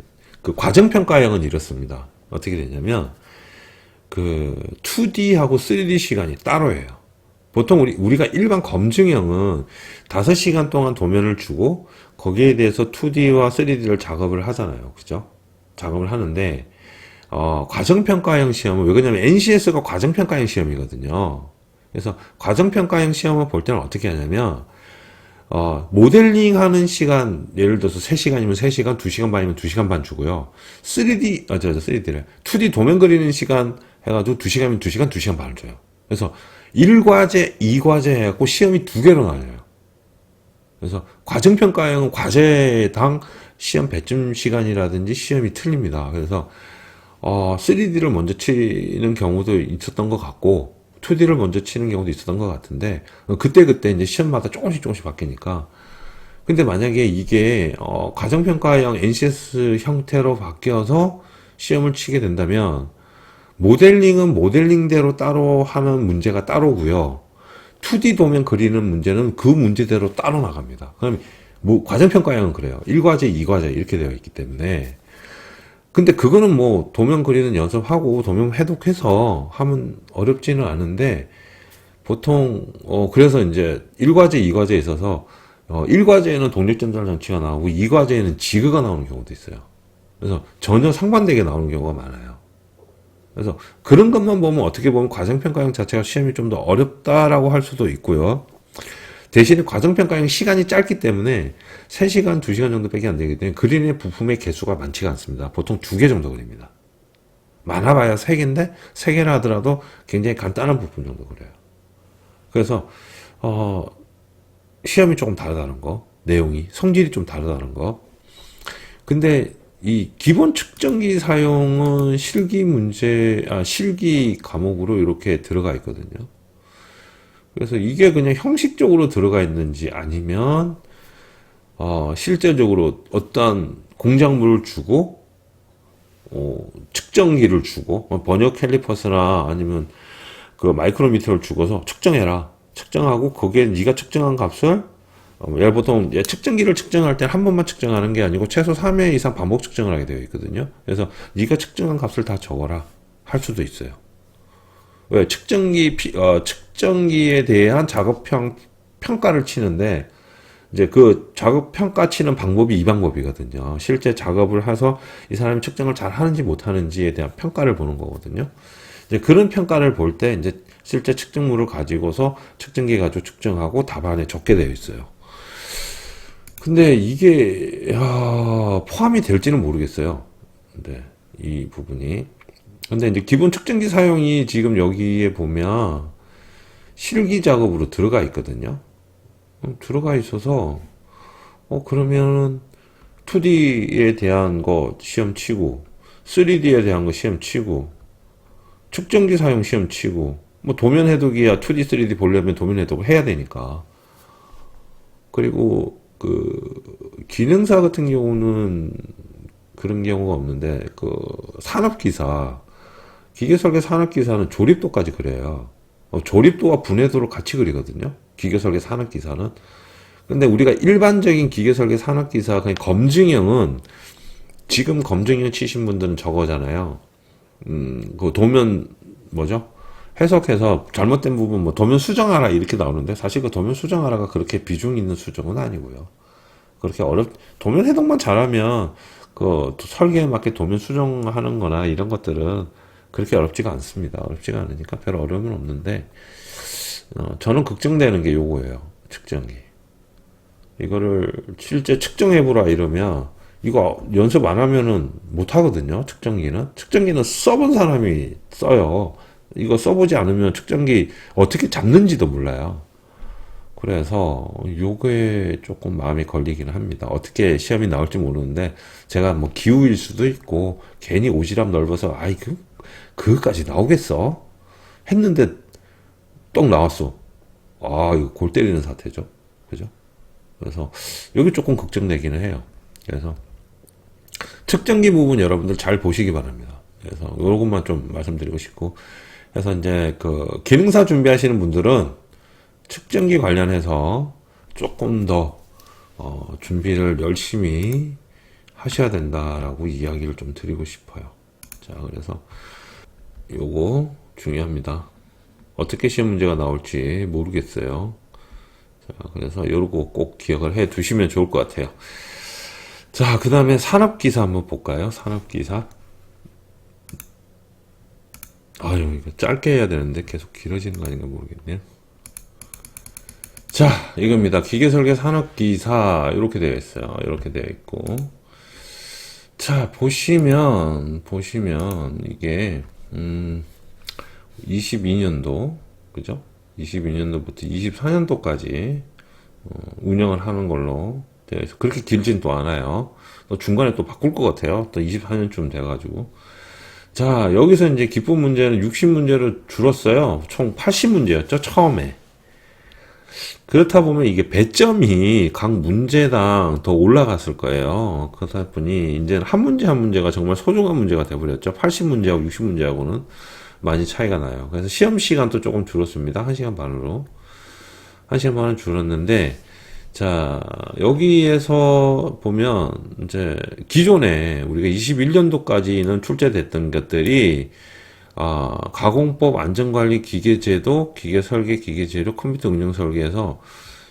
S1: 그 과정평가형은 이렇습니다. 어떻게 되냐면 그 2D하고 3D 시간이 따로예요. 보통 우리가 일반 검증형은 5시간 동안 도면을 주고 거기에 대해서 2D와 3D를 작업을 하잖아요. 그죠? 작업을 하는데 과정평가형 시험은 왜 그러냐면 NCS가 과정평가형 시험이거든요. 그래서 과정평가형 시험을 볼 때는 어떻게 하냐면 모델링 하는 시간 예를 들어서 3시간이면 3시간, 2시간 반이면 2시간 반 주고요. 3D래. 2D 도면 그리는 시간 해가지고 2시간이면 2시간, 2시간 반을 줘요. 그래서 1과제, 2과제 해갖고 시험이 2개로 나뉘어요. 그래서 과정평가형은 과제당 시험 배점 시간이라든지 시험이 틀립니다. 그래서 3D를 먼저 치는 경우도 있었던 것 같고 2D를 먼저 치는 경우도 있었던 것 같은데 그때 이제 시험마다 조금씩 바뀌니까 근데 만약에 이게 과정평가형 NCS 형태로 바뀌어서 시험을 치게 된다면 모델링은 모델링대로 따로 하는 문제가 따로고요. 2D 도면 그리는 문제는 그 문제대로 따로 나갑니다. 그럼 뭐 과정평가형은 그래요. 1과제, 2과제 이렇게 되어 있기 때문에 근데 그거는 뭐 도면 그리는 연습하고 도면 해독해서 하면 어렵지는 않은데 보통 그래서 이제 1과제, 2과제에 있어서 1과제에는 동력 전달 장치가 나오고 2과제에는 지그가 나오는 경우도 있어요. 그래서 전혀 상반되게 나오는 경우가 많아요. 그래서 그런 것만 보면 어떻게 보면 과정평가형 자체가 시험이 좀 더 어렵다라고 할 수도 있고요. 대신에 과정평가용 시간이 짧기 때문에 3시간, 2시간 정도밖에 안 되기 때문에 그리는 부품의 개수가 많지가 않습니다. 보통 2개 정도 그립니다. 많아봐야 3개인데 3개라 하더라도 굉장히 간단한 부품 정도 그래요. 그래서 시험이 조금 다르다는 거, 내용이 성질이 좀 다르다는 거. 근데 이 기본 측정기 사용은 실기 과목으로 이렇게 들어가 있거든요. 그래서 이게 그냥 형식적으로 들어가 있는지 아니면 실제적으로 어떤 공작물을 주고 측정기를 주고 번역 캘리퍼스나 아니면 그 마이크로미터를 주고서 측정해라. 측정하고 거기에 네가 측정한 값을 보통 측정기를 측정할 때 한 번만 측정하는 게 아니고 최소 3회 이상 반복 측정을 하게 되어 있거든요. 그래서 네가 측정한 값을 다 적어라 할 수도 있어요. 왜 측정기에 대한 작업 평가를 치는데 이제 그 작업 평가 치는 방법이 이 방법이거든요. 실제 작업을 해서 이 사람이 측정을 잘 하는지 못 하는지에 대한 평가를 보는 거거든요. 이제 그런 평가를 볼 때 이제 실제 측정물을 가지고서 측정기 가지고 측정하고 답안에 적게 되어 있어요. 근데 이게 포함이 될지는 모르겠어요. 근데 이 부분이 근데 이제 기본 측정기 사용이 지금 여기에 보면 실기 작업으로 들어가 있거든요. 들어가 있어서 그러면 2D에 대한 거 시험 치고 3D에 대한 거 시험 치고 측정기 사용 시험 치고 뭐 도면 해독이야 2D, 3D 보려면 도면 해독을 해야 되니까. 그리고 그 기능사 같은 경우는 그런 경우가 없는데 그 산업기사 기계설계 산업기사는 조립도까지 그래요. 조립도와 분해도를 같이 그리거든요. 기계설계 산업기사는. 근데 우리가 일반적인 기계설계 산업기사 그냥 검증형은 지금 검증형 치신 분들은 저거잖아요. 그 도면 뭐죠? 해석해서 잘못된 부분 뭐 도면 수정하라 이렇게 나오는데 사실 그 도면 수정하라가 그렇게 비중 있는 수정은 아니고요. 그렇게 도면 해석만 잘하면 그 설계에 맞게 도면 수정하는 거나 이런 것들은 그렇게 어렵지가 않습니다. 어렵지가 않으니까 별 어려움은 없는데 저는 걱정되는 게 요거예요. 측정기. 이거를 실제 측정해보라 이러면 이거 연습 안 하면은 못 하거든요. 측정기는 써본 사람이 써요. 이거 써보지 않으면 측정기 어떻게 잡는지도 몰라요. 그래서 요게 조금 마음이 걸리기는 합니다. 어떻게 시험이 나올지 모르는데 제가 뭐 기우일 수도 있고 괜히 오지랖 넓어서 그거까지 나오겠어? 했는데 떡 나왔어. 이거 골 때리는 사태죠. 그죠? 그래서 여기 조금 걱정되기는 해요. 그래서 측정기 부분 여러분들 잘 보시기 바랍니다. 그래서 요것만 좀 말씀드리고 싶고 그래서 이제 그 기능사 준비하시는 분들은 측정기 관련해서 조금 더 준비를 열심히 하셔야 된다라고 이야기를 좀 드리고 싶어요. 자, 그래서 요거 중요합니다. 어떻게 시험 문제가 나올지 모르겠어요. 자, 그래서 요거 꼭 기억을 해 두시면 좋을 것 같아요. 자, 그 다음에 산업기사 한번 볼까요? 산업기사. 이거 짧게 해야 되는데 계속 길어지는 거 아닌가 모르겠네요. 자, 이겁니다. 기계설계 산업기사 이렇게 되어 있어요. 이렇게 되어 있고 자, 보시면 이게 22년도 그죠? 22년도부터 24년도까지 운영을 하는 걸로 되어 있어요. 그렇게 길진 또 않아요. 또 중간에 또 바꿀 것 같아요. 또 24년쯤 돼가지고 자, 여기서 이제 기본 문제는 60문제로 줄었어요. 총 80문제였죠, 처음에. 그렇다 보면 이게 배점이 각 문제당 더 올라갔을 거예요. 그렇다 보니 이제는 한 문제 한 문제가 정말 소중한 문제가 돼버렸죠. 80문제하고 60문제하고는 많이 차이가 나요. 그래서 시험 시간도 조금 줄었습니다. 1시간 반으로. 1시간 반은 줄었는데, 자, 여기에서 보면, 이제, 기존에 우리가 21년도까지는 출제됐던 것들이, 가공법, 안전관리, 기계제도, 기계설계, 기계재료, 컴퓨터 응용 설계에서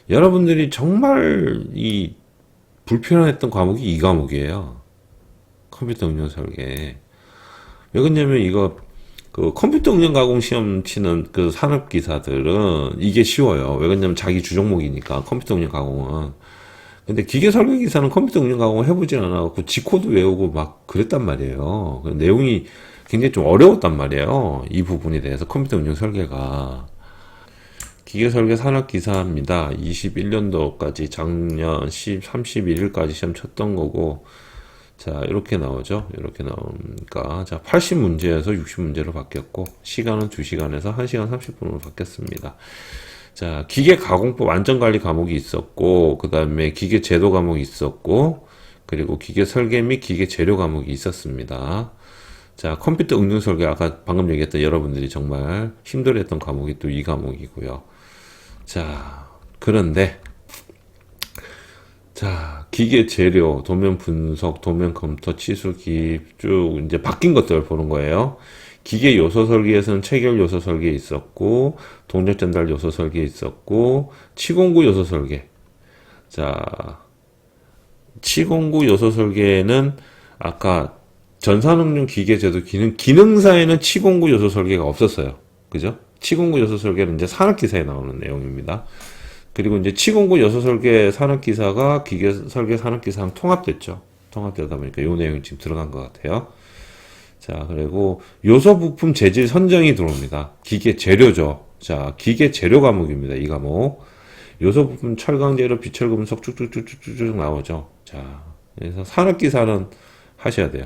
S1: 여러분들이 정말 불편했던 과목이 이 과목이에요. 컴퓨터 응용 설계. 왜 그러냐면 이거 그 컴퓨터 응용 가공 시험 치는 그 산업 기사들은 이게 쉬워요. 왜 그러냐면 자기 주종목이니까 컴퓨터 응용 가공은. 근데 기계 설계 기사는 컴퓨터 응용 가공을 해보진 않아갖고 G코드 외우고 막 그랬단 말이에요. 그 내용이 굉장히 좀 어려웠단 말이에요. 이 부분에 대해서 컴퓨터 응용 설계가. 기계 설계 산업 기사입니다. 21년도까지 작년 31일까지 시험 쳤던 거고, 자, 이렇게 나오죠. 이렇게 나오니까. 자, 80문제에서 60문제로 바뀌었고, 시간은 2시간에서 1시간 30분으로 바뀌었습니다. 자, 기계 가공법 안전관리 과목이 있었고, 그 다음에 기계 제도 과목이 있었고, 그리고 기계 설계 및 기계 재료 과목이 있었습니다. 자, 컴퓨터 응용 설계, 아까 방금 얘기했던 여러분들이 정말 힘들어했던 과목이 또 이 과목이고요. 자, 그런데, 자, 기계 재료, 도면 분석, 도면 검토, 치수 기입 쭉 이제 바뀐 것들을 보는 거예요. 기계 요소 설계에서는 체결 요소 설계 있었고, 동력 전달 요소 설계 있었고, 치공구 요소 설계. 자, 치공구 요소 설계는 아까 전산응용 기계 제도 기능사에는 치공구 요소 설계가 없었어요. 그죠? 치공구 요소 설계는 이제 산업기사에 나오는 내용입니다. 그리고 이제 치공구 요소 설계 산업기사가 기계 설계 산업기사랑 통합됐죠. 통합되다 보니까 이 내용이 지금 들어간 것 같아요. 자, 그리고 요소 부품 재질 선정이 들어옵니다. 기계 재료죠. 자, 기계 재료 과목입니다. 이 과목. 요소 부품 철강 재료, 비철 금속 쭉쭉쭉쭉쭉 나오죠. 자, 그래서 산업기사는 하셔야 돼요.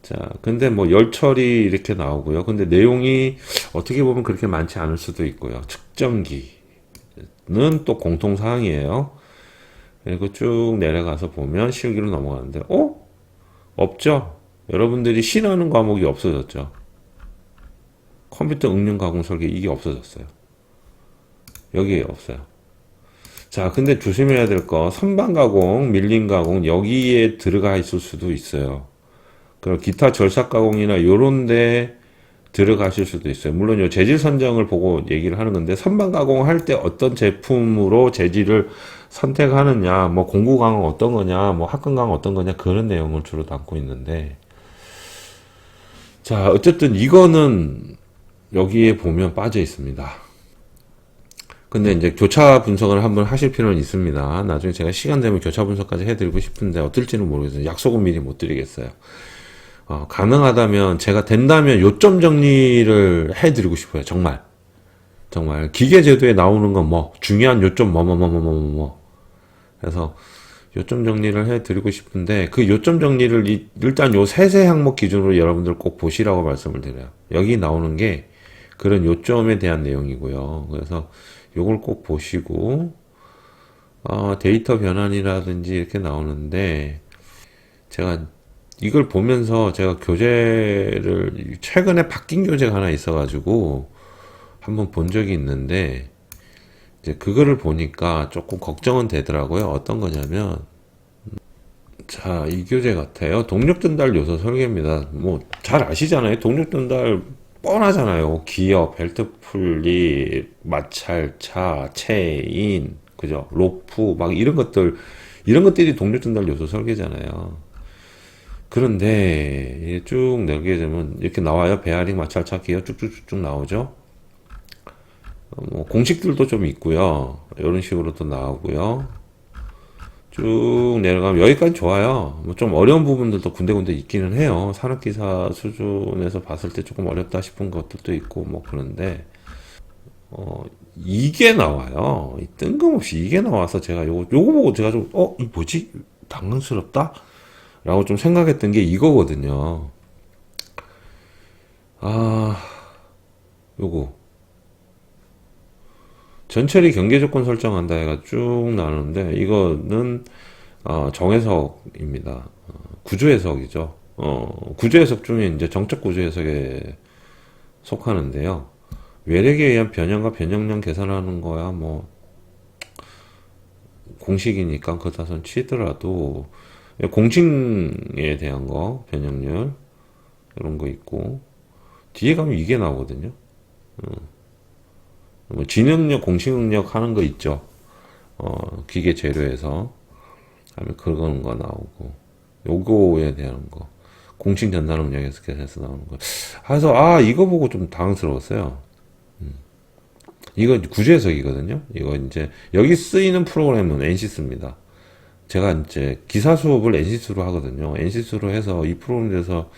S1: 자, 근데 뭐 열처리 이렇게 나오고요. 근데 내용이 어떻게 보면 그렇게 많지 않을 수도 있고요. 측정기는 또 공통사항이에요. 그리고 쭉 내려가서 보면 실기로 넘어가는데, 없죠? 여러분들이 싫어하는 과목이 없어졌죠. 컴퓨터 응용 가공 설계 이게 없어졌어요. 여기에 없어요. 자, 근데 조심해야 될 거, 선반 가공, 밀림 가공 여기에 들어가 있을 수도 있어요. 그리고 기타 절삭 가공이나 요런데 들어가실 수도 있어요. 물론 요 재질 선정을 보고 얘기를 하는 건데, 선반 가공할 때 어떤 제품으로 재질을 선택하느냐, 뭐 공구 강은 어떤 거냐, 뭐 합금 강은 어떤 거냐, 그런 내용을 주로 담고 있는데, 자, 어쨌든 이거는 여기에 보면 빠져 있습니다. 근데 이제 교차 분석을 한번 하실 필요는 있습니다. 나중에 제가 시간 되면 교차 분석까지 해드리고 싶은데 어떨지는 모르겠어요. 약속은 미리 못 드리겠어요. 가능하다면 제가 된다면 요점 정리를 해드리고 싶어요. 정말. 정말. 기계 제도에 나오는 건 뭐, 중요한 요점 뭐. 그래서 요점 정리를 해드리고 싶은데 그 요점 정리를 일단 요 세세 항목 기준으로 여러분들 꼭 보시라고 말씀을 드려요. 여기 나오는 게 그런 요점에 대한 내용이고요. 그래서 요걸 꼭 보시고, 데이터 변환이라든지 이렇게 나오는데, 제가 이걸 보면서 제가 교재를, 최근에 바뀐 교재가 하나 있어가지고, 한번 본 적이 있는데, 이제 그거를 보니까 조금 걱정은 되더라고요. 어떤 거냐면, 자, 이 교재 같아요. 동력 전달 요소 설계입니다. 뭐, 잘 아시잖아요. 동력 전달 뻔하잖아요. 기어, 벨트 풀리, 마찰차, 체인, 그죠? 로프, 막 이런 것들이 동력 전달 요소 설계잖아요. 그런데, 쭉 내게 되면, 이렇게 나와요. 베어링, 마찰차, 기어 쭉쭉쭉 나오죠? 뭐, 공식들도 좀 있고요. 이런 식으로 또 나오고요. 쭉 내려가면 여기까지 좋아요. 뭐 좀 어려운 부분들도 군데군데 있기는 해요. 산업기사 수준에서 봤을 때 조금 어렵다 싶은 것들도 있고 뭐 그런데 이게 나와요. 뜬금없이 이게 나와서 제가 요거 보고 제가 좀 이 뭐지? 당황스럽다? 라고 좀 생각했던 게 이거거든요. 요거 전처리 경계 조건 설정한다 해가 쭉 나오는데 이거는 정해석입니다. 구조해석이죠. 구조해석 중에 이제 정적 구조해석에 속하는데요. 외력에 의한 변형과 변형량 계산하는 거야 뭐 공식이니까 그다선 치더라도 공칭에 대한 거 변형률 이런 거 있고 뒤에 가면 이게 나오거든요. 뭐 진응력, 공식응력 하는 거 있죠. 기계 재료에서 하면 그런 거 나오고 요거에 대한 거. 공식 전산 운영에서 계산해서 나오는 거. 그래서 이거 보고 좀 당황스러웠어요. 이거 구조 해석이거든요. 이거 이제 여기 쓰이는 프로그램은 NCS입니다. 제가 이제 기사 수업을 NCS로 하거든요. NCS로 해서 이 프로그램에 대해서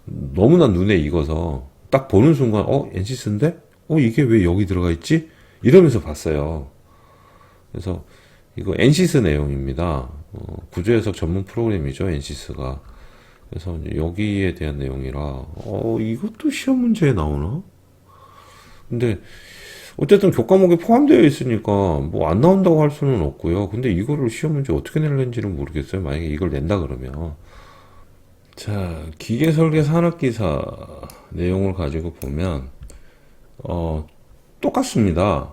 S1: 너무나 눈에 익어서 딱 보는 순간 NCS인데? 이게 왜 여기 들어가 있지? 이러면서 봤어요. 그래서 이거 NCS 내용입니다. 구조 해석 전문 프로그램이죠, NCS가. 그래서 여기에 대한 내용이라 이것도 시험 문제에 나오나? 근데 어쨌든 교과목에 포함되어 있으니까 뭐 안 나온다고 할 수는 없고요. 근데 이거를 시험 문제 어떻게 낼는지는 모르겠어요. 만약에 이걸 낸다 그러면. 자, 기계설계 산업기사 내용을 가지고 보면 똑같습니다.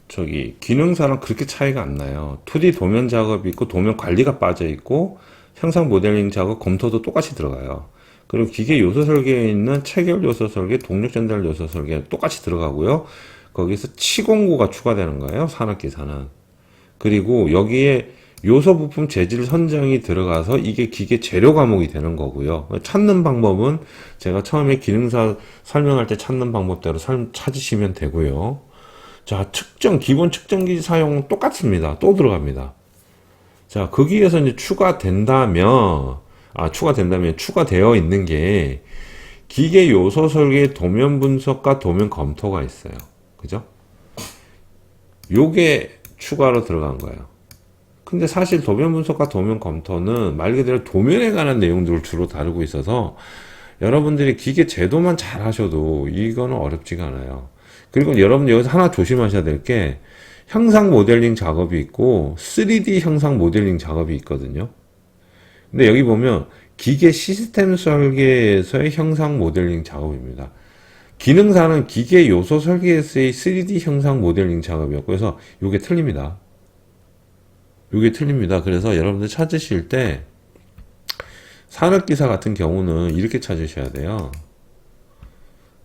S1: 저기 기능사랑 그렇게 차이가 안 나요. 2D 도면 작업이 있고 도면 관리가 빠져 있고 형상 모델링 작업 검토도 똑같이 들어가요. 그리고 기계 요소 설계에 있는 체결 요소 설계, 동력 전달 요소 설계 똑같이 들어가고요. 거기서 치공고가 추가되는 거예요, 산업기사는. 그리고 여기에 요소 부품 재질 선정이 들어가서 이게 기계 재료 과목이 되는 거고요. 찾는 방법은 제가 처음에 기능사 설명할 때 찾는 방법대로 찾으시면 되고요. 자, 기본 측정기 사용은 똑같습니다. 또 들어갑니다. 자, 거기에서 이제 추가되어 있는 게 기계 요소 설계 도면 분석과 도면 검토가 있어요. 그죠? 요게 추가로 들어간 거예요. 근데 사실 도면 분석과 도면 검토는 말 그대로 도면에 관한 내용들을 주로 다루고 있어서 여러분들이 기계 제도만 잘 하셔도 이거는 어렵지가 않아요. 그리고 여러분 여기서 하나 조심하셔야 될 게 형상 모델링 작업이 있고 3D 형상 모델링 작업이 있거든요. 근데 여기 보면 기계 시스템 설계에서의 형상 모델링 작업입니다. 기능사는 기계 요소 설계에서의 3D 형상 모델링 작업이었고, 그래서 이게 틀립니다. 이게 틀립니다. 그래서 여러분들 찾으실 때 산업기사 같은 경우는 이렇게 찾으셔야 돼요.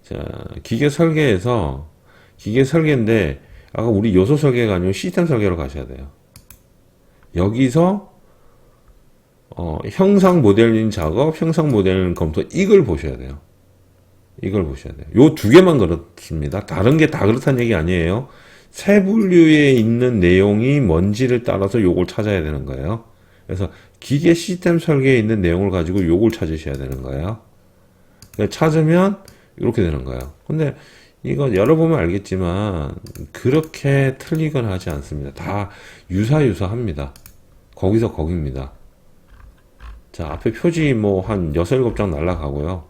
S1: 자, 기계 설계인데 아까 우리 요소 설계가 아니고 시스템 설계로 가셔야 돼요. 여기서 형상 모델링 작업, 형상 모델링 검토 이걸 보셔야 돼요. 이걸 보셔야 돼요. 요 두 개만 그렇습니다. 다른 게 다 그렇다는 얘기 아니에요. 세 분류에 있는 내용이 뭔지를 따라서 요걸 찾아야 되는 거예요. 그래서 기계 시스템 설계에 있는 내용을 가지고 요걸 찾으셔야 되는 거예요. 찾으면 이렇게 되는 거예요. 근데 이거 열어보면 알겠지만 그렇게 틀리거나 하지 않습니다. 다 유사합니다. 거기서 거기입니다. 자, 앞에 표지 뭐 한 6, 7장 날라가고요.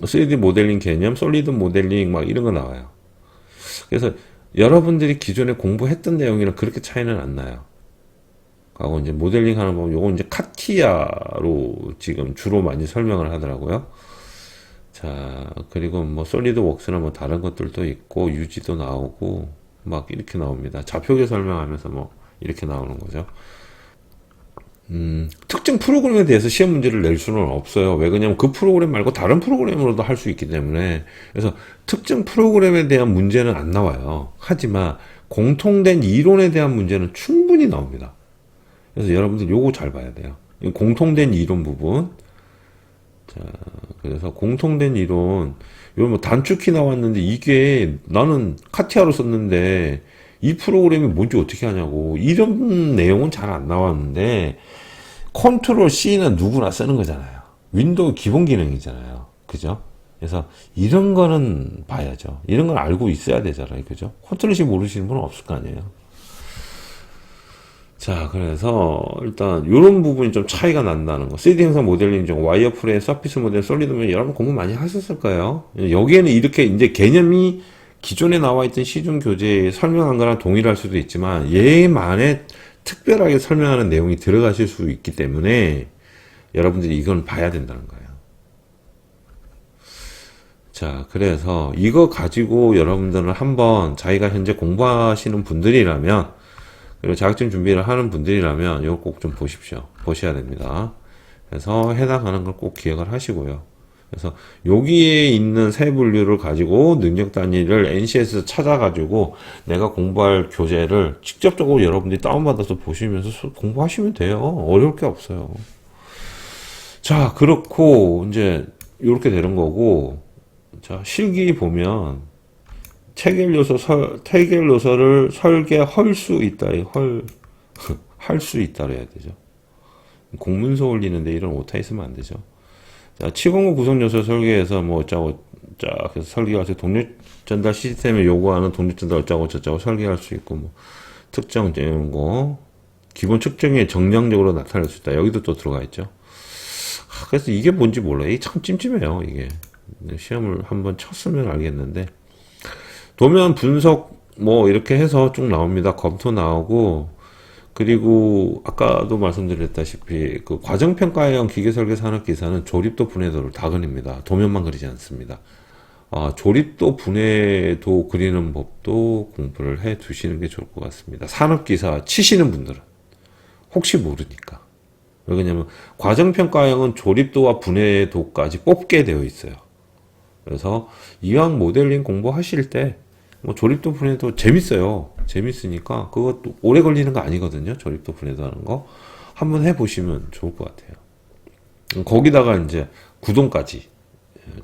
S1: 3D 모델링 개념, 솔리드 모델링 막 이런 거 나와요. 그래서 여러분들이 기존에 공부했던 내용이랑 그렇게 차이는 안 나요. 하고 이제 모델링 하는 법, 요건 이제 카티아로 지금 주로 많이 설명을 하더라고요. 자, 그리고 뭐 솔리드 웍스나 뭐 다른 것들도 있고 유지도 나오고 막 이렇게 나옵니다. 좌표계 설명하면서 뭐 이렇게 나오는 거죠. 특정 프로그램에 대해서 시험 문제를 낼 수는 없어요. 왜 그러냐면 그 프로그램 말고 다른 프로그램으로도 할 수 있기 때문에. 그래서 특정 프로그램에 대한 문제는 안 나와요. 하지만 공통된 이론에 대한 문제는 충분히 나옵니다. 그래서 여러분들 요거 잘 봐야 돼요. 공통된 이론 부분. 자, 그래서 공통된 이론, 이런 뭐 단축키 나왔는데 이게 나는 카티아로 썼는데 이 프로그램이 뭔지 어떻게 하냐고. 이런 내용은 잘 안 나왔는데 컨트롤 C는 누구나 쓰는 거잖아요. 윈도우 기본 기능이잖아요. 그죠? 그래서 이런 거는 봐야죠. 이런 걸 알고 있어야 되잖아요. 그죠? 컨트롤 C 모르시는 분은 없을 거 아니에요. 자, 그래서 일단 이런 부분이 좀 차이가 난다는 거. 3D 형상 모델링 중 와이어프레임, 서피스 모델, 솔리드면 여러분 공부 많이 하셨을 거예요. 여기에는 이렇게 이제 개념이 기존에 나와 있던 시중 교재에 설명한 거랑 동일할 수도 있지만 얘만의 특별하게 설명하는 내용이 들어가실 수 있기 때문에 여러분들이 이건 봐야 된다는 거예요. 자, 그래서 이거 가지고 여러분들은 한번 자기가 현재 공부하시는 분들이라면, 그리고 자격증 준비를 하는 분들이라면 이거 꼭 좀 보셔야 됩니다. 그래서 해당하는 걸 꼭 기억을 하시고요. 그래서 여기에 있는 세 분류를 가지고 능력 단위를 NC에서 찾아가지고 내가 공부할 교재를 직접적으로 여러분들이 다운받아서 보시면서 공부하시면 돼요. 어려울 게 없어요. 자, 그렇고 이제 이렇게 되는 거고, 자, 실기 보면 태겔 요소를 설계할 수 있다. 할 수 있다 해야 되죠. 공문서 올리는데 이런 오타 있으면 안 되죠. 자, 치공구 구성 요소 설계해서 뭐 어쩌고 쫙 해서 설계해서 동력 전달 시스템에 요구하는 동력 전달 어쩌고 저쩌고 설계할 수 있고, 뭐 특정 이런 거 기본 측정에 정량적으로 나타낼 수 있다. 여기도 또 들어가 있죠. 그래서 이게 뭔지 몰라요. 이게 참 찜찜해요. 이게 시험을 한번 쳤으면 알겠는데, 도면 분석 뭐 이렇게 해서 쭉 나옵니다. 검토 나오고, 그리고 아까도 말씀드렸다시피 그 과정평가형 기계설계 산업기사는 조립도 분해도를 다 그립니다. 도면만 그리지 않습니다. 조립도 분해도 그리는 법도 공부를 해 두시는 게 좋을 것 같습니다. 산업기사 치시는 분들은 혹시 모르니까. 왜냐면 과정평가형은 조립도와 분해도까지 뽑게 되어 있어요. 그래서 이왕 모델링 공부하실 때 뭐 조립도 분해도 재밌어요. 재밌으니까 그것도 오래 걸리는 거 아니거든요. 조립도 분해도 하는 거 한번 해보시면 좋을 것 같아요. 거기다가 이제 구동까지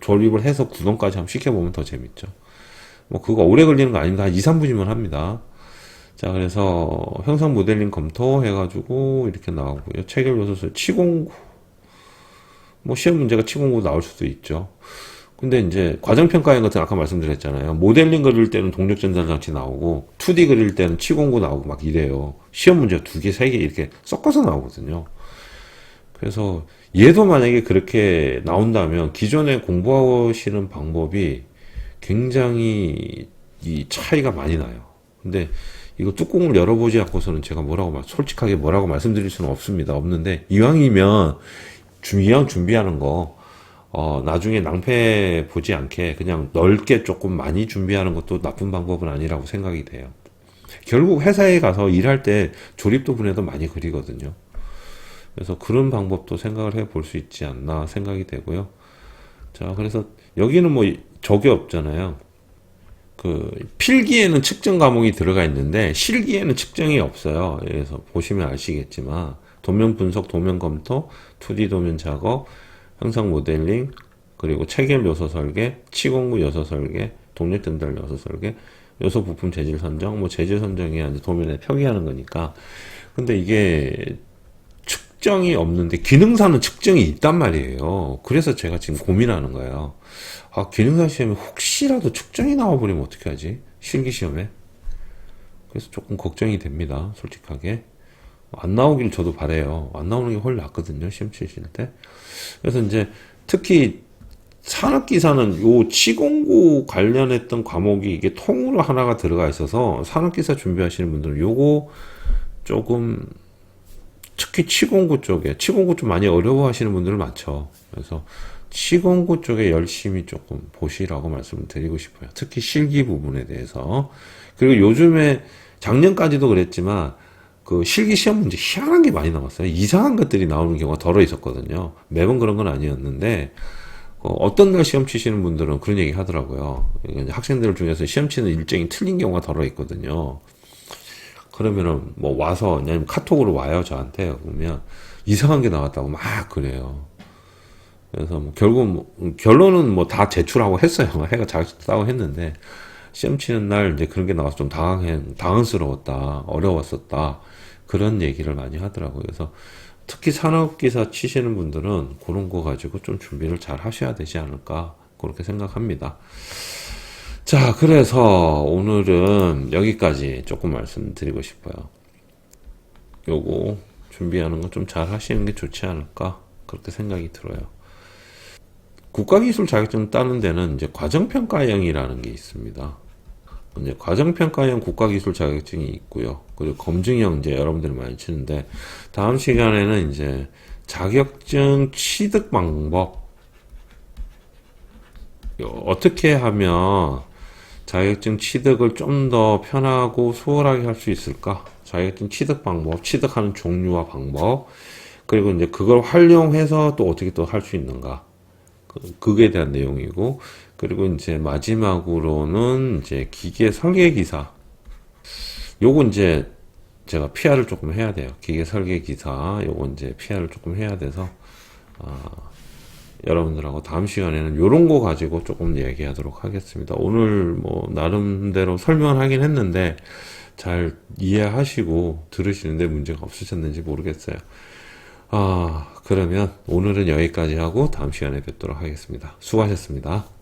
S1: 조립을 해서 구동까지 한번 시켜보면 더 재밌죠. 뭐 그거 오래 걸리는 거 아닙니다. 한 2, 3분이면 합니다. 자, 그래서 형상 모델링 검토해가지고 이렇게 나오고요. 체결 요소수 치공구, 뭐 시험 문제가 치공구 나올 수도 있죠. 근데 이제 과정평가형 같은 아까 말씀드렸잖아요. 모델링 그릴 때는 동력 전달 장치 나오고 2D 그릴 때는 치공구 나오고 막 이래요. 시험 문제가 2개, 3개 이렇게 섞어서 나오거든요. 그래서 얘도 만약에 그렇게 나온다면 기존에 공부하시는 방법이 굉장히 이 차이가 많이 나요. 근데 이거 뚜껑을 열어보지 않고서는 제가 솔직하게 뭐라고 말씀드릴 수는 없습니다. 없는데, 이왕 준비하는 거, 나중에 낭패 보지 않게 그냥 넓게 조금 많이 준비하는 것도 나쁜 방법은 아니라고 생각이 돼요. 결국 회사에 가서 일할 때 조립도 분해도 많이 그리거든요. 그래서 그런 방법도 생각을 해 볼 수 있지 않나 생각이 되고요. 자, 그래서 여기는 뭐 적이 없잖아요. 그 필기에는 측정 과목이 들어가 있는데 실기에는 측정이 없어요. 그래서 보시면 아시겠지만 도면 분석, 도면 검토, 2D 도면 작업, 형상 모델링, 그리고 체결 요소 설계, 치공구 요소 설계, 동력 전달 요소 설계, 요소 부품 재질 선정, 뭐 재질 선정이 이제 도면에 표기하는 거니까. 근데 이게 측정이 없는데 기능사는 측정이 있단 말이에요. 그래서 제가 지금 고민하는 거예요. 기능사 시험에 혹시라도 측정이 나와버리면 어떻게 하지? 실기 시험에. 그래서 조금 걱정이 됩니다. 솔직하게. 안 나오길 저도 바래요. 안 나오는 게 훨씬 낫거든요. 시험 치실 때. 그래서 이제 특히 산업기사는 요 치공구 관련했던 과목이 이게 통으로 하나가 들어가 있어서 산업기사 준비하시는 분들은 요거 조금 특히 치공구 쪽에 치공구 좀 많이 어려워하시는 분들 많죠. 그래서 치공구 쪽에 열심히 조금 보시라고 말씀을 드리고 싶어요. 특히 실기 부분에 대해서. 그리고 요즘에 작년까지도 그랬지만 그 실기 시험 문제 희한한 게 많이 나왔어요. 이상한 것들이 나오는 경우가 덜어 있었거든요. 매번 그런 건 아니었는데 어떤 날 시험 치시는 분들은 그런 얘기 하더라고요. 학생들 중에서 시험 치는 일정이 틀린 경우가 덜어 있거든요. 그러면은 뭐 와서 아니면 카톡으로 와요 저한테. 그러면 이상한 게 나왔다고 막 그래요. 그래서 뭐 결론은 뭐 다 제출하고 했어요. 해가 잘 싸고 했는데 시험 치는 날 이제 그런 게 나와서 좀 당황스러웠다, 어려웠었다 그런 얘기를 많이 하더라고요. 그래서 특히 산업기사 치시는 분들은 그런 거 가지고 좀 준비를 잘 하셔야 되지 않을까 그렇게 생각합니다. 자, 그래서 오늘은 여기까지 조금 말씀드리고 싶어요. 요거 준비하는 거 좀 잘 하시는 게 좋지 않을까 그렇게 생각이 들어요. 국가기술 자격증 따는 데는 이제 과정평가형이라는 게 있습니다. 이제 과정평가형 국가기술 자격증이 있고요. 그리고 검증형 이제 여러분들이 많이 치는데 다음 시간에는 이제 자격증 취득 방법 어떻게 하면 자격증 취득을 좀 더 편하고 수월하게 할 수 있을까? 자격증 취득 방법, 취득하는 종류와 방법, 그리고 이제 그걸 활용해서 또 어떻게 또 할 수 있는가? 그거에 대한 내용이고, 그리고 이제 마지막으로는 이제 기계 설계 기사. 요거 이제 제가 PR을 조금 해야 돼요. 기계 설계 기사. 요거 이제 PR을 조금 해야 돼서 여러분들하고 다음 시간에는 요런 거 가지고 조금 얘기하도록 하겠습니다. 오늘 뭐 나름대로 설명하긴 했는데 잘 이해하시고 들으시는데 문제가 없으셨는지 모르겠어요. 그러면 오늘은 여기까지 하고 다음 시간에 뵙도록 하겠습니다. 수고하셨습니다.